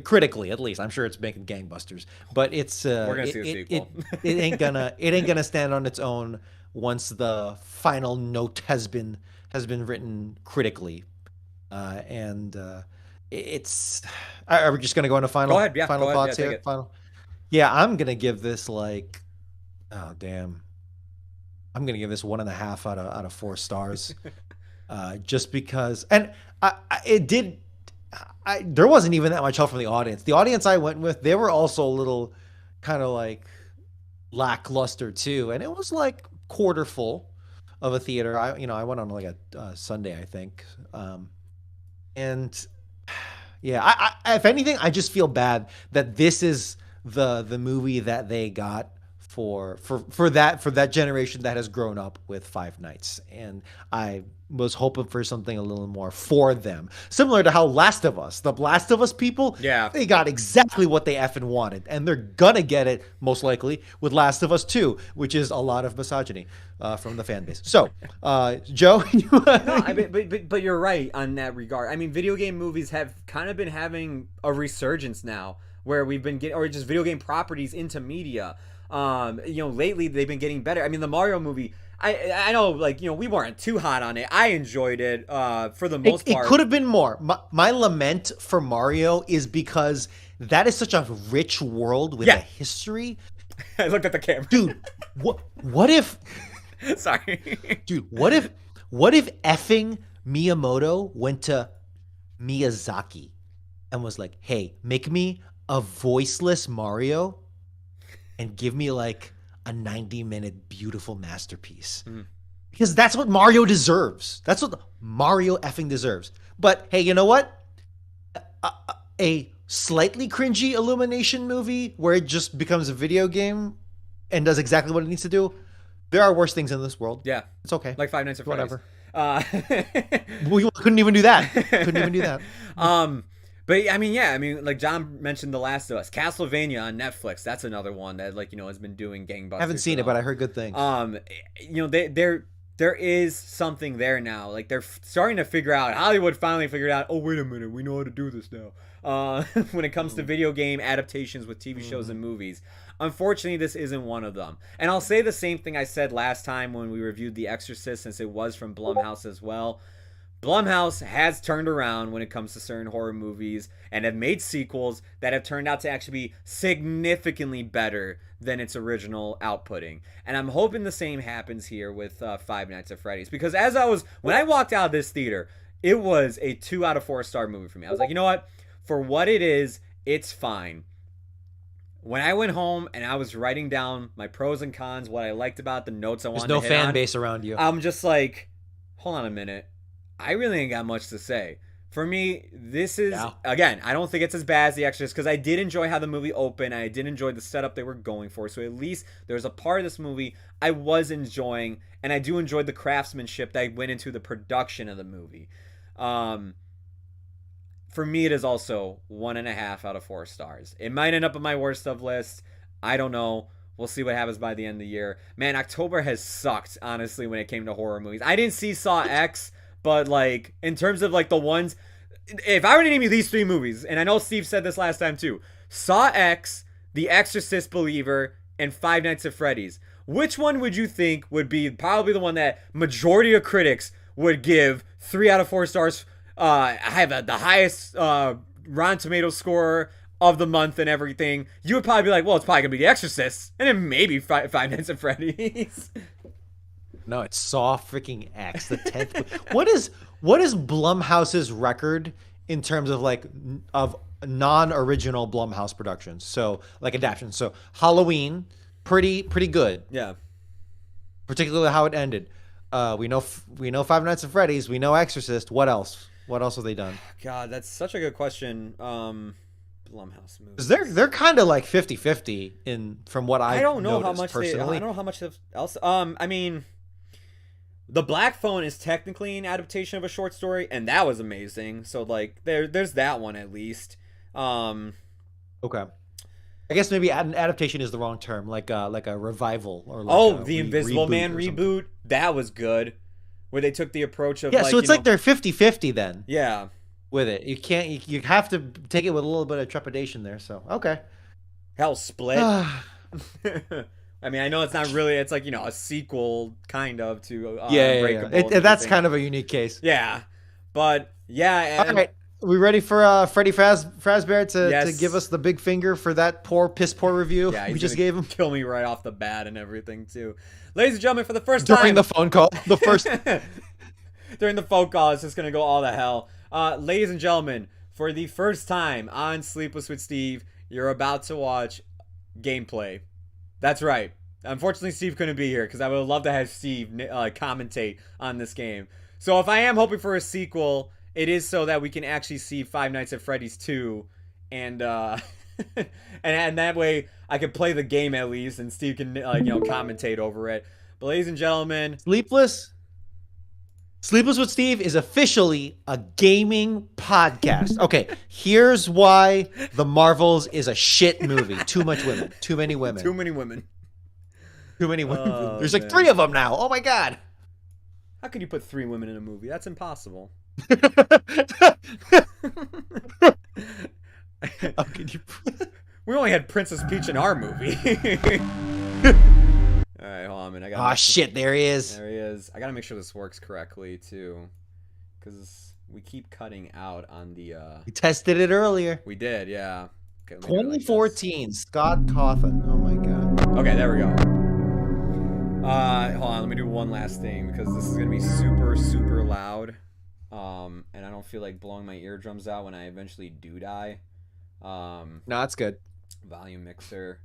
Critically, at least, I'm sure it's making gangbusters, but We're gonna see a sequel. It ain't gonna stand on its own once the final note has been written critically, and it's. Are we just gonna go into final? Go ahead, yeah, final go ahead, thoughts yeah, here. take it. Final. Yeah, I'm gonna give this like, oh damn, I'm gonna give this 1.5 out of 4 stars, just because, and it did. There wasn't even that much help from the audience. The audience I went with, they were also a little kind of like lackluster too, and it was like quarter full of a theater. I went on like a Sunday, I think, and yeah, if anything, I just feel bad that this is the movie that they got for that generation that has grown up with Five Nights, and I was hoping for something a little more for them, similar to how the Last of Us people, Yeah. they got exactly what they effing wanted, and they're gonna get it most likely with Last of Us 2, which is a lot of misogyny from the fan base. So, Joe, But you're right on that regard. I mean, video game movies have kind of been having a resurgence now, where we've been getting, or just video game properties into media. Lately they've been getting better. I mean, the Mario movie, I know, like, we weren't too hot on it. I enjoyed it for the most part. It could have been more. My lament for Mario is because that is such a rich world with a history. I looked at the camera. Dude, what if Sorry. Dude, what if effing Miyamoto went to Miyazaki and was like, "Hey, make me a voiceless Mario and give me like a 90-minute beautiful masterpiece." Because that's what Mario deserves. That's what Mario effing deserves. But hey, you know what? A slightly cringy Illumination movie where it just becomes a video game and does exactly what it needs to do. There are worse things in this world. Yeah. It's okay. Like Five Nights at Freddy's. Whatever. We couldn't even do that. But I mean, like John mentioned, The Last of Us, Castlevania on Netflix. That's another one that has been doing gangbusters. I haven't seen it, but I heard good things. There is something there now. Like, they're starting to figure out. Hollywood finally figured out. Oh, wait a minute, we know how to do this now. When it comes to video game adaptations with TV shows and movies. Unfortunately, this isn't one of them. And I'll say the same thing I said last time when we reviewed The Exorcist, since it was from Blumhouse as well. Blumhouse has turned around when it comes to certain horror movies and have made sequels that have turned out to actually be significantly better than its original outputting. And I'm hoping the same happens here with Five Nights at Freddy's. Because when I walked out of this theater, it was a 2 out of 4 star movie for me. I was like, you know what? For what it is, it's fine. When I went home and I was writing down my pros and cons, what I liked about the notes I wanted to hit on. There's no fan base around you. I'm just like, hold on a minute. I really ain't got much to say. For me, this is, again, I don't think it's as bad as The Exorcist, because I did enjoy how the movie opened. I did enjoy the setup they were going for. So at least there's a part of this movie I was enjoying, and I do enjoy the craftsmanship that went into the production of the movie. For me, it is also 1.5 out of 4 stars. It might end up on my worst of list. I don't know. We'll see what happens by the end of the year. Man, October has sucked, honestly, when it came to horror movies. I didn't see Saw X, but, like, in terms of, like, the ones... If I were to name you these 3 movies, and I know Steve said this last time, too. Saw X, The Exorcist Believer, and Five Nights at Freddy's. Which one would you think would be probably the one that majority of critics would give 3 out of 4 stars? I have the highest Rotten Tomatoes score of the month and everything. You would probably be like, well, it's probably going to be The Exorcist. And then maybe Five Nights at Freddy's. No, it's Saw freaking X, the 10th. What is Blumhouse's record in terms of of non-original Blumhouse productions? So like adaptations. So Halloween, pretty good. Yeah. Particularly how it ended. We know Five Nights at Freddy's. We know Exorcist. What else? What else have they done? God, that's such a good question. Blumhouse movies. 'Cause they're kind of like 50-50 in from what I don't know how much personally. I don't know how much else. I mean, The Black Phone is technically an adaptation of a short story, and that was amazing. So like, there's that one at least. Okay. I guess maybe an adaptation is the wrong term, like a revival or like the Invisible Man reboot, that was good, where they took the approach of so it's like they're 50-50 then. Yeah. With it, you can't. You have to take it with a little bit of trepidation there. So okay. Hell, Split. I mean, I know it's not really. It's like a sequel kind of to Unbreakable. That's kind of a unique case. Yeah, but yeah. All right, we ready for Freddy Fazbear to give us the big finger for that piss poor review we just gave him? Kill me right off the bat and everything too, ladies and gentlemen. For the first time during the phone call, during the phone call, it's just gonna go all to hell. Ladies and gentlemen, for the first time on Sleepless with Steve, you're about to watch gameplay. That's right. Unfortunately, Steve couldn't be here because I would love to have Steve commentate on this game. So if I am hoping for a sequel, it is so that we can actually see Five Nights at Freddy's 2, and and that way I can play the game at least, and Steve can commentate over it. But ladies and gentlemen, Sleepless with Steve is officially a gaming podcast. Okay, here's why The Marvels is a shit movie. Too much women. Too many women. Too many women. Too many women. There's like 3 of them now. Oh my god. How could you put 3 women in a movie? That's impossible. How could you? We only had Princess Peach in our movie. All right, hold on a minute. Oh shit, there he is. There he is. I gotta make sure this works correctly too, because we keep cutting out on the. We tested it earlier. We did, yeah. Okay, 2014, Scott Cawthon. Oh my god. Okay, there we go. Hold on, let me do one last thing because this is gonna be super, super loud. And I don't feel like blowing my eardrums out when I eventually do die. No, that's good. Volume mixer.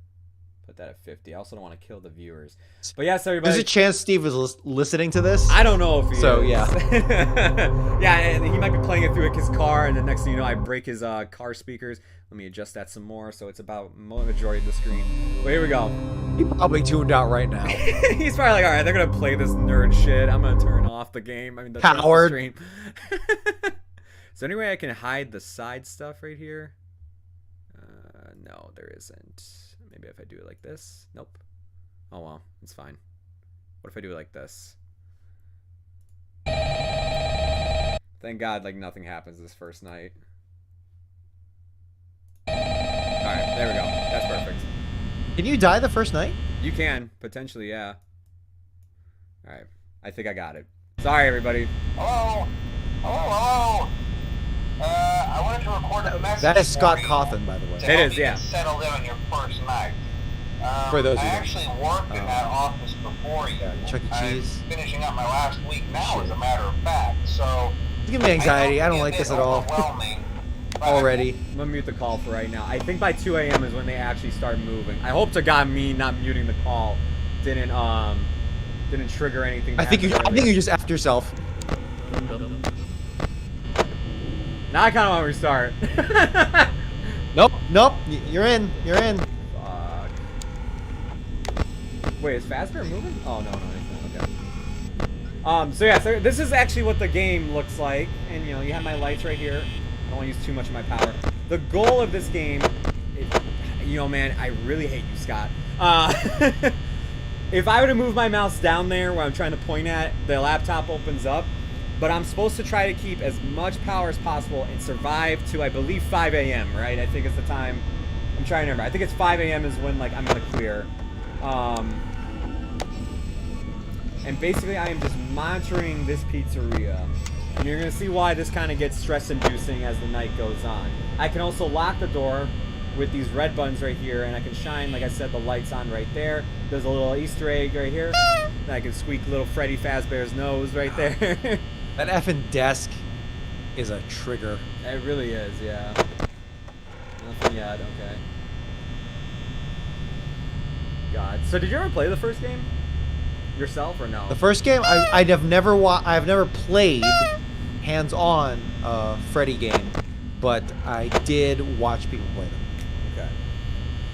Put that at 50. I also don't want to kill the viewers. But yes, everybody. There's a chance Steve was listening to this. I don't know if he is. Yeah. Yeah, and he might be playing it through his car, and the next thing you know, I break his car speakers. Let me adjust that some more so it's about majority of the screen. But here we go. He's probably tuned out right now. He's probably like, all right, they're going to play this nerd shit. I'm going to turn off the game. I mean, that's the stream. Is there any way I can hide the side stuff right here? No, there isn't. Maybe if I do it like this. Nope. Oh well, it's fine. What if I do it like this? Thank God, like nothing happens this first night. Alright, there we go. That's perfect. Can you die the first night? You can, potentially, yeah. Alright, I think I got it. Sorry, everybody. Hello? Hello? I wanted to record a message. That is Scott Cawthon, by the way. It is, yeah. Settled in on your first night. For those I who don't actually worked in that office before you. Chuck E. Cheese. I'm finishing up my last week now, as a matter of fact. So It's giving me anxiety. I don't like this at all. Already. I'm gonna mute the call for right now. I think by 2 a.m. is when they actually start moving. I hope to God me not muting the call didn't trigger anything. I think you just effed yourself. Now I kind of want to restart. Nope. You're in. Fuck. Wait, is Fazbear moving? Oh no, he's not. Okay. So yeah, so this is actually what the game looks like, and you have my lights right here. I don't want to use too much of my power. The goal of this game, man, I really hate you, Scott. If I were to move my mouse down there where I'm trying to point at, the laptop opens up. But I'm supposed to try to keep as much power as possible and survive to, I believe, 5 a.m., right? I think it's the time. I'm trying to remember. I think it's 5 a.m. is when, like, I'm going to clear. And basically, I am just monitoring this pizzeria. And you're going to see why this kind of gets stress-inducing as the night goes on. I can also lock the door with these red buttons right here, and I can shine, like I said, the lights on right there. There's a little Easter egg right here. And I can squeak little Freddy Fazbear's nose right there. That effing desk is a trigger. It really is, yeah. Nothing yet, okay. God. So did you ever play the first game? Yourself or no? The first game, I've never played hands-on Freddy game, but I did watch people play them. Okay.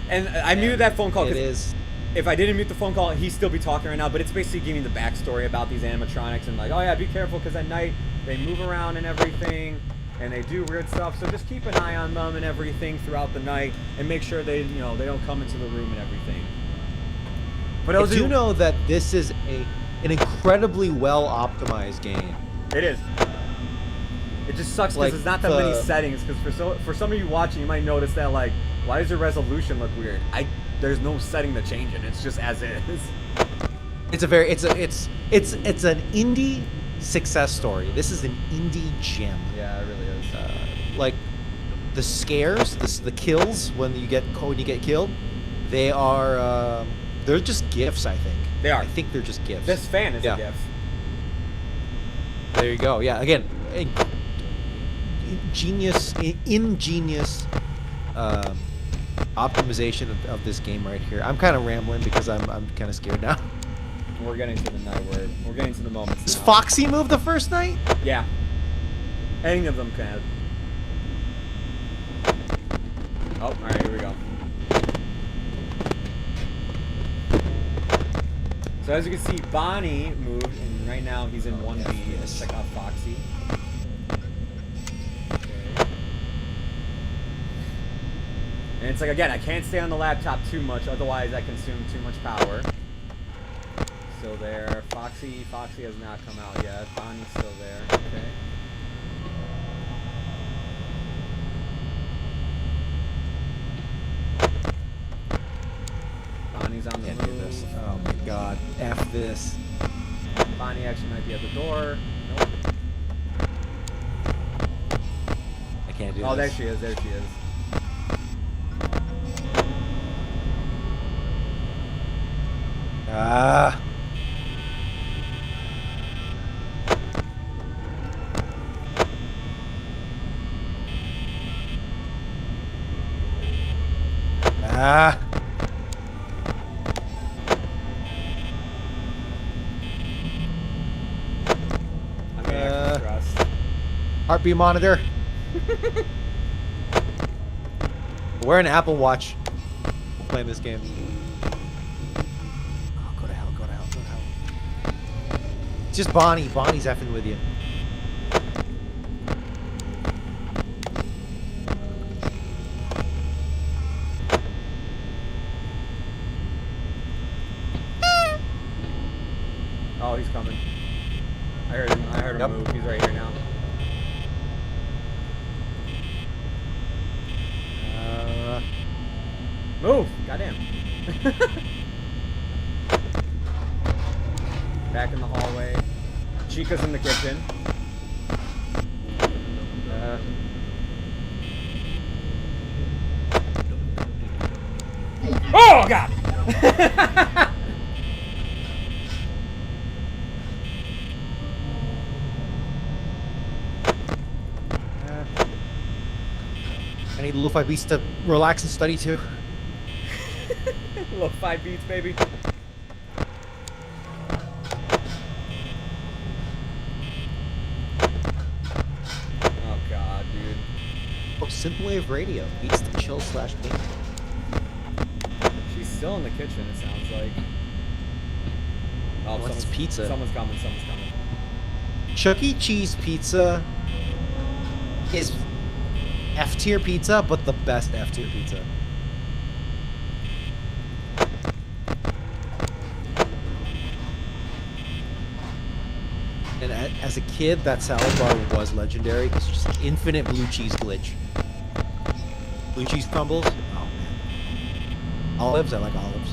And I muted that phone call. It is. If I didn't mute the phone call, he'd still be talking right now. But it's basically giving the backstory about these animatronics and like, oh yeah, be careful because at night they move around and everything, and they do weird stuff. So just keep an eye on them and everything throughout the night, and make sure they, they don't come into the room and everything. But I do know that this is an incredibly well optimized game. It is. It just sucks because there's not that many settings. Because for some of you watching, you might notice that like, why does your resolution look weird? There's no setting to change it. It's just as is. It's an indie success story. This is an indie gem. Yeah, it really is. Like the scares, the kills when you get killed, they're just gifts. I think they are. I think they're just gifts. This fan is a gift. There you go. Yeah. Again, ingenious optimization of this game right here. I'm kind of rambling because I'm kind of scared now. We're getting to the night where we're getting to the moments. Does now. Foxy move the first night? Yeah. Any of them can. Oh, all right, here we go. So as you can see, Bonnie moved, and right now he's in 1B. Let's check out Foxy. And it's like, again, I can't stay on the laptop too much, otherwise I consume too much power. Still there. Foxy has not come out yet. Bonnie's still there. Okay. Bonnie's on the move. Oh my god. F this. Bonnie actually might be at the door. Nope. I can't do this. Oh, there she is. There she is. Ah. Ah. I'm gonna trust. Heartbeat monitor. Wear an Apple Watch. We're playing this game. Oh, go to hell, go to hell, go to hell. It's just Bonnie. Bonnie's effing with you. Oh, he's coming. I heard him move. He's right here now. Move! Goddamn. Back in the hallway. Chica's in the kitchen. Oh, God! I need lo-fi beats to relax and study too. Lo-fi beats, baby. Oh god, dude. Oh, synthwave radio beats the chill / pain. She's still in the kitchen, it sounds like. Oh, What's pizza? Someone's coming, someone's coming. Chuck E. Cheese pizza is F-tier pizza, but the best F-tier pizza. And as a kid, that salad bar was legendary. It's just infinite blue cheese glitch. Blue cheese crumbles. Oh man. Olives. I like olives.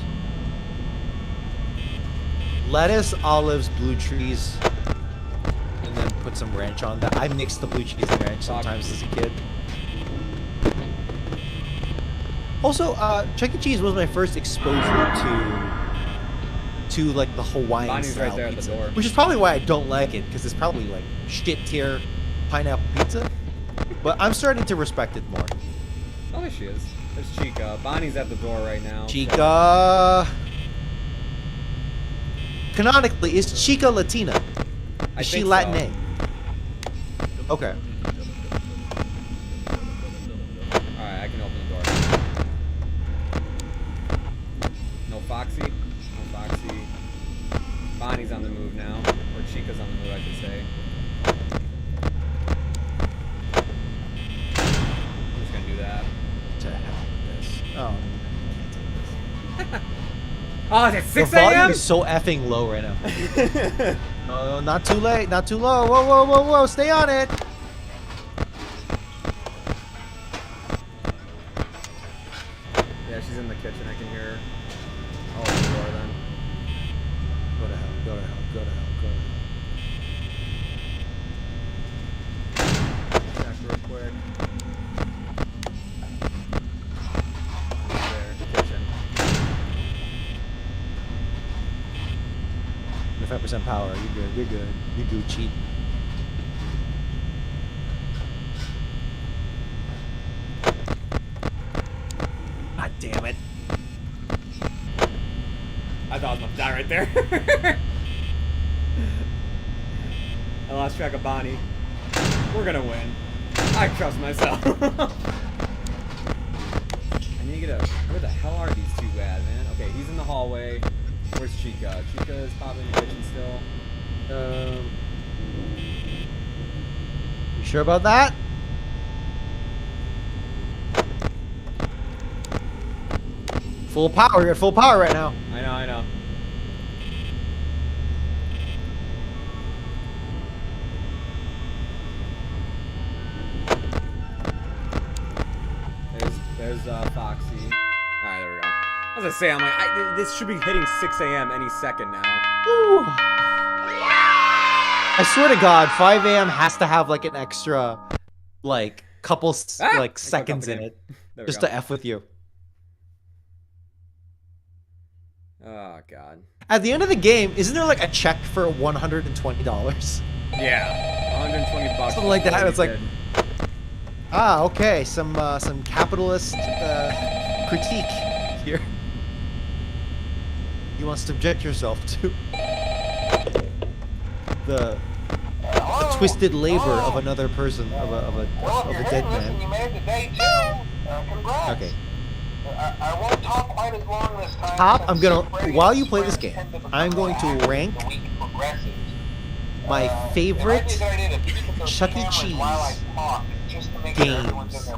Lettuce, olives, blue cheese, and then put some ranch on that. I mixed the blue cheese and ranch sometimes as a kid. Also, Chuck E. Cheese was my first exposure to like the Hawaiian Bonnie's style right there pizza, at the door. which is probably why I don't like it, because it's probably like shit tier pineapple pizza. But I'm starting to respect it more. Oh, there she is. There's Chica. Bonnie's at the door right now. Chica. Canonically, is Chica Latina? Is she Latina? So. Okay. Foxy. No Foxy. Bonnie's on the move now. Or Chica's on the move, I should say. I'm just gonna do that. To hell with this. Oh. Oh, is it 6 The volume a.m.? is so effing low right now. No, not too late, not too low. Whoa, whoa, whoa, whoa, stay on it. Yeah, she's in the kitchen. I can hear her. Oh, the door then. Go to hell, go to hell, go to hell, go to hell. Check real quick. There, kitchen. 5% power, you're good, you're good. You're Gucci. God damn it. I thought I was about to die right there. I lost track of Bonnie. We're gonna win. I trust myself. I need to get a... Where the hell are these two at, man? Okay, he's in the hallway. Where's Chica? Chica is probably in the kitchen still. You sure about that? Full power, you're at full power right now. I know, I know. There's Foxy. Alright, there we go. I was gonna say, I'm like, this should be hitting 6 a.m. any second now. Woo. I swear to God, 5 a.m. has to have like an extra, like, couple like seconds in it, just to F with you. Oh God. At the end of the game, isn't there like a check for $120? Yeah, 120 bucks. Something like that. It's like, ah, okay, some capitalist critique here. You want to subject yourself to the twisted labor of another person, of a dead man. You made it to day 2. Congrats. Okay. I won't talk quite as long this time. Top, I'm gonna, while you play this game, I'm going to rank my favorite Chuck E. Cheese games.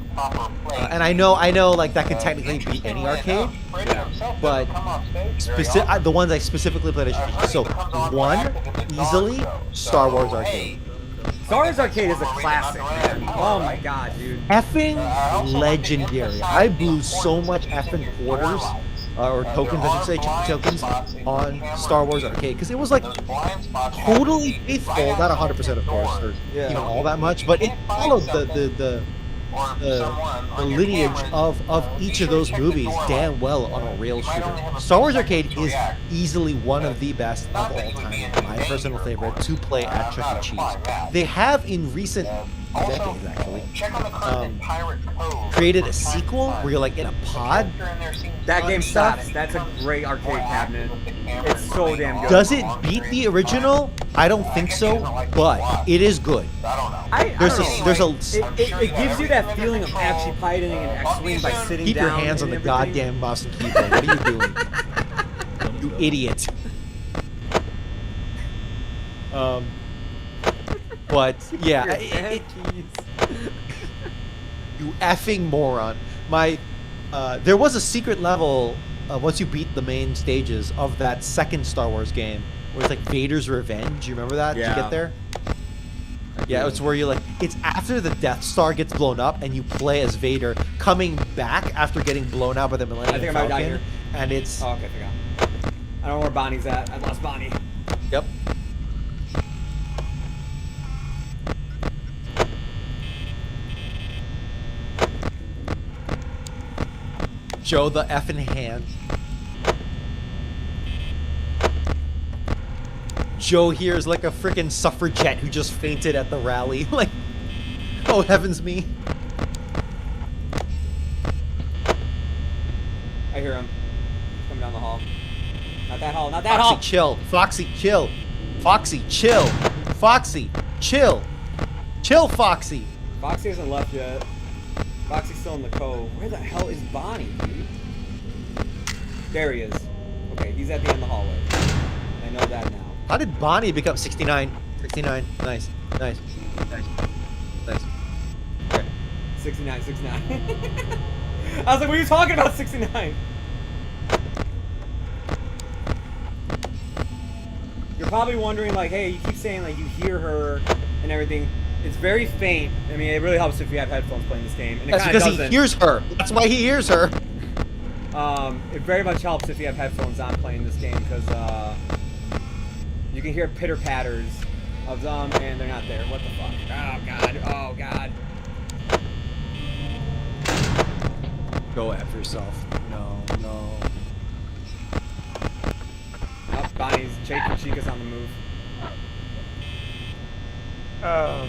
And I know, like, that could technically be any arcade, but the ones I specifically played at Chuck E. Cheese. So, one, easily, Star Wars Arcade. Star Wars Arcade is a classic, man. Oh my God, dude. Effing legendary. I blew so much effing quarters, or tokens, I should say, tokens, on Star Wars Arcade, because it was like totally faithful, not 100% of course, or even all that much, but it followed the lineage of each of those movies damn well on a rail shooter. Star Wars Arcade is easily one of the best of all time, my personal favorite, to play at Chuck E. Cheese. They have in recent decades, actually, created a sequel where you're like in a pod. That game sucks. That's a great arcade cabinet. It's so damn good. Does it beat the original? I don't think so, but it is good. It gives you that feeling of actually piloting an X-Wing by sitting Keep down. your hands on the goddamn mouse and keyboard. What are you doing? You idiot. But yeah, you effing moron. There was a secret level once you beat the main stages of that second Star Wars game, where it's like Vader's Revenge. You remember that? Yeah. Did you get there? Yeah, it's where you're like, it's after the Death Star gets blown up, and you play as Vader coming back after getting blown out by the Millennium Falcon. Die here. And it's. Oh, okay, I forgot. I don't know where Bonnie's at. I lost Bonnie. Yep. Show the effing hand. Joe here is like a freaking suffragette who just fainted at the rally. Like, oh heavens me. I hear him. Coming down the hall. Not that hall, not that hall! Foxy, chill. Foxy, chill. Foxy, chill. Foxy, chill. Chill, Foxy. Foxy hasn't left yet. Foxy's still in the cove. Where the hell is Bonnie, dude? There he is. He's at the end of the hallway. I know that now. How did Bonnie become 69? 69. Nice. Nice. Nice. Nice. Okay. 69, 69. I was like, what are you talking about, 69? You're probably wondering, like, hey, you keep saying, like, you hear her and everything. It's very faint. I mean, it really helps if you have headphones playing this game. And it That's kind of because doesn't. he hears her. That's why he hears her. It very much helps if you have headphones on playing this game, because you can hear pitter-patters of them, and they're not there. What the fuck? Oh, God. Oh, God. Go after yourself. No, no. Oh, Bonnie's Chica's on the move. Oh.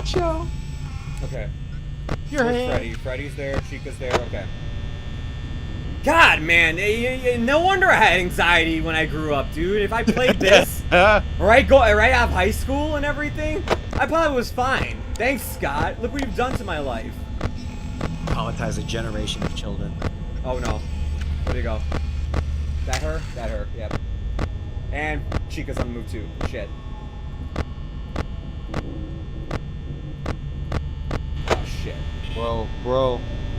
Joe. Okay. You're Where's Freddy? Freddy's there. Chica's there. Okay. God, man. No wonder I had anxiety when I grew up, dude. If I played this, right out of high school and everything, I probably was fine. Thanks, Scott. Look what you've done to my life. Traumatize a generation of children. Oh, no. Where'd he go? That her? That her. Yep. And Chica's on the move, too. Shit. Shit. Bro,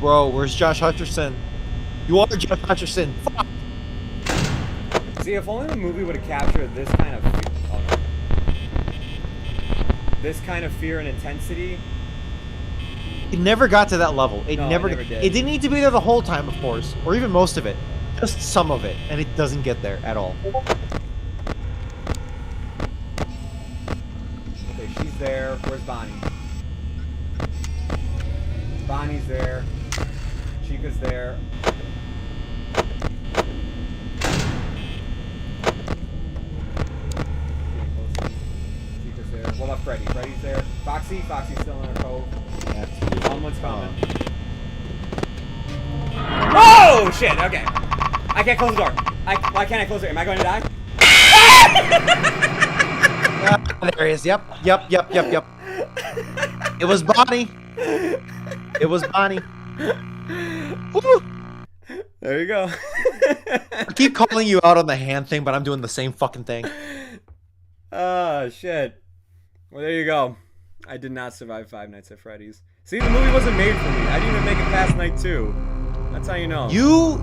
where's Josh Hutcherson? You are Josh Hutcherson. Fuck. See, if only the movie would have captured this kind of this kind of fear and intensity. It never got to that level. It never did. It didn't need to be there the whole time, of course, or even most of it. Just some of it, and it doesn't get there at all. Okay, she's there. Where's Bonnie? Bonnie's there. Chica's there. Chica's there. What about Freddy? Freddy's there. Foxy? Foxy's still in her cove. Someone's coming. Oh, shit. Okay. I can't close the door. Why can't I close it? Am I going to die? There he is. Yep. It was Bonnie. It was Bonnie. Woo. There you go. I keep calling you out on the hand thing, but I'm doing the same fucking thing. Oh, shit. Well, there you go. I did not survive Five Nights at Freddy's. See, the movie wasn't made for me. I didn't even make it past night 2. That's how you know. You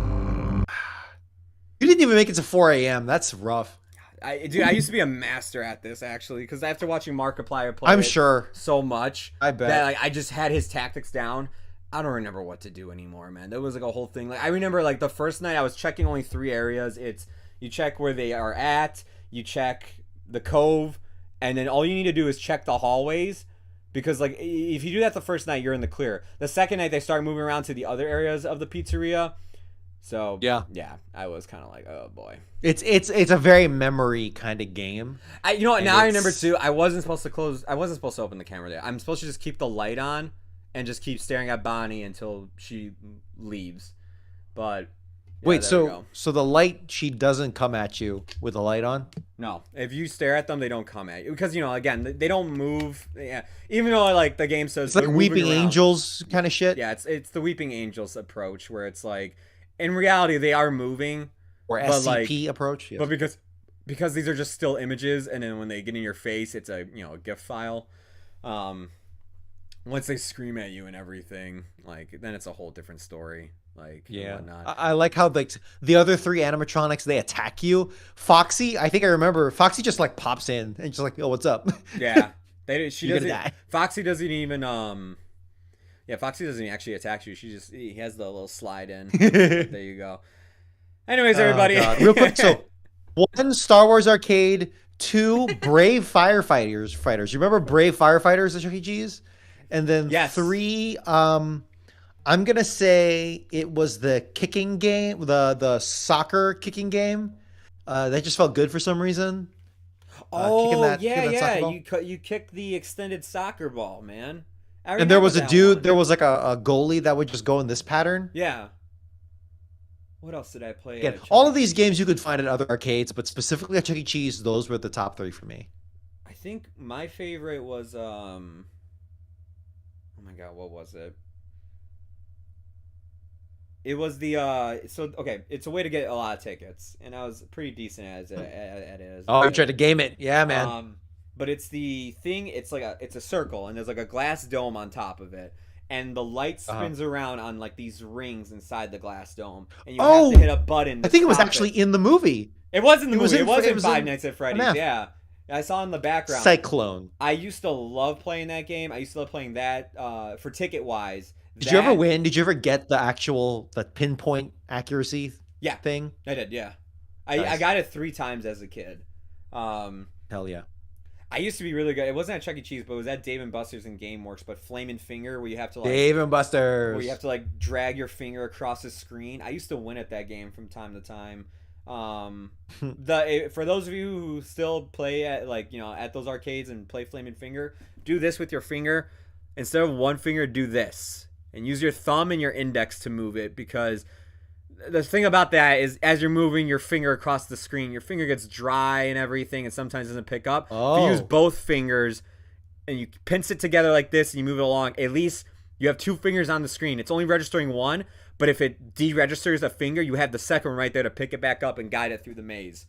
didn't even make it to 4 a.m. That's rough. Dude, I used to be a master at this, actually, because after watching Markiplier play I'm sure so much, I bet that, like, I just had his tactics down. I don't remember what to do anymore, man. There was like a whole thing. Like, I remember, like, the first night I was checking only 3 areas. It's you check where they are at, you check the cove, and then all you need to do is check the hallways. Because, like, if you do that the first night, you're in the clear. The second night, they start moving around to the other areas of the pizzeria. So, yeah, I was kind of like, oh, boy. It's a very memory kind of game. You know what? Now I remember, too, I wasn't supposed to open the camera there. I'm supposed to just keep the light on and just keep staring at Bonnie until she leaves. But... yeah, wait, so the light, she doesn't come at you with the light on? No. If you stare at them, they don't come at you. Because, you know, again, they don't move. Yeah. Even though, like, the game says... It's like Weeping Angels kind of shit? Yeah, it's the Weeping Angels approach where it's like... in reality, they are moving. Or SCP approach? Yes. But because these are just still images, and then when they get in your face, it's a GIF file. Once they scream at you and everything, like, then it's a whole different story. Like, yeah, and whatnot. I like how, like, the other 3 animatronics, they attack you. Foxy, I think I remember, Foxy just, like, pops in and just like, oh, what's up? Yeah, she You're doesn't. gonna die. Foxy doesn't even yeah, Foxy doesn't actually attack you. He has the little slide in. There you go. Anyways, everybody, real quick. So, 1, Star Wars Arcade. 2, Brave Firefighters. You remember Brave Firefighters at Chuck E. Cheese? And then yes. 3, I'm gonna say it was the kicking game, the soccer kicking game. That just felt good for some reason. Oh, yeah. You kick the extended soccer ball, man. I And there remember was a that dude, one. there was like a goalie that would just go in this pattern. Yeah. What else did I play? Again, At Chuck all E. of these games you could find at other arcades, but specifically at Chuck E. Cheese, those were the top 3 for me. I think my favorite was oh my god, what was it? It was the okay, it's a way to get a lot of tickets, and I was pretty decent at it as Oh, you tried to game it. Yeah, man. But it's the thing, it's a circle, and there's like a glass dome on top of it, and the light spins around on like these rings inside the glass dome, and you have to hit a button to I think it was stop actually in the movie. It was in the movie. It was in Five in Nights at Freddy's. FNAF. Yeah. I saw in the background. Cyclone. I used to love playing that game. I used to love playing that for ticket wise. Did you ever win? Did you ever get the pinpoint accuracy thing? I did, yeah. Nice. I got it 3 times as a kid. Hell yeah. I used to be really good. It wasn't at Chuck E. Cheese, but it was at Dave & Buster's and GameWorks, but Flamin' Finger, where you have to like Dave & Buster's. where you have to like drag your finger across the screen. I used to win at that game from time to time. For those of you who still play at at those arcades and play Flamin' Finger, do this with your finger. Instead of one finger, do this. And use your thumb and your index to move it, because the thing about that is as you're moving your finger across the screen, your finger gets dry and everything and sometimes doesn't pick up. Oh. If you use both fingers and you pinch it together like this and you move it along, at least you have 2 fingers on the screen. It's only registering 1, but if it deregisters a finger, you have the second one right there to pick it back up and guide it through the maze.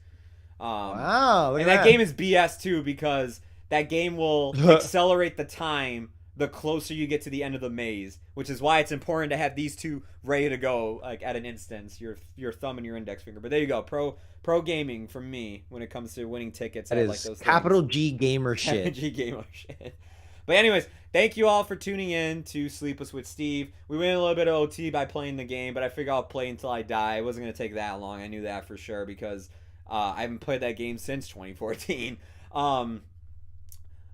Wow. Look and at that game is BS too, because that game will accelerate the time the closer you get to the end of the maze, which is why it's important to have these 2 ready to go, like at an instance, your thumb and your index finger. But there you go, pro gaming from me when it comes to winning tickets. That at is like those capital things. G gamer shit. G gamer shit. But anyways, thank you all for tuning in to Sleepless with Steve. We went a little bit of OT by playing the game, but I figure I'll play until I die. It wasn't gonna take that long. I knew that for sure, because I haven't played that game since 2014.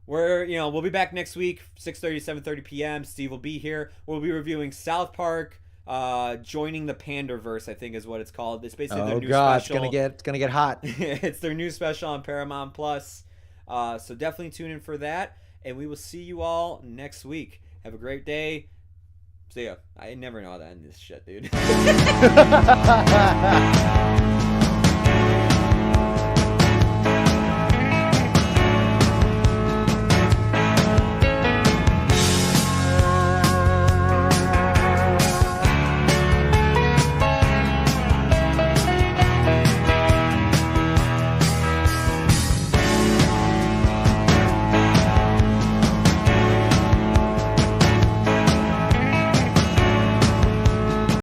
We'll be back next week, 6:30, 7:30 p.m. Steve will be here. We'll be reviewing South Park, joining the Panderverse, I think is what it's called. It's basically their new special. It's gonna get hot. It's their new special on Paramount Plus. So definitely tune in for that, and we will see you all next week. Have a great day. See ya. I never know how to end this shit, dude.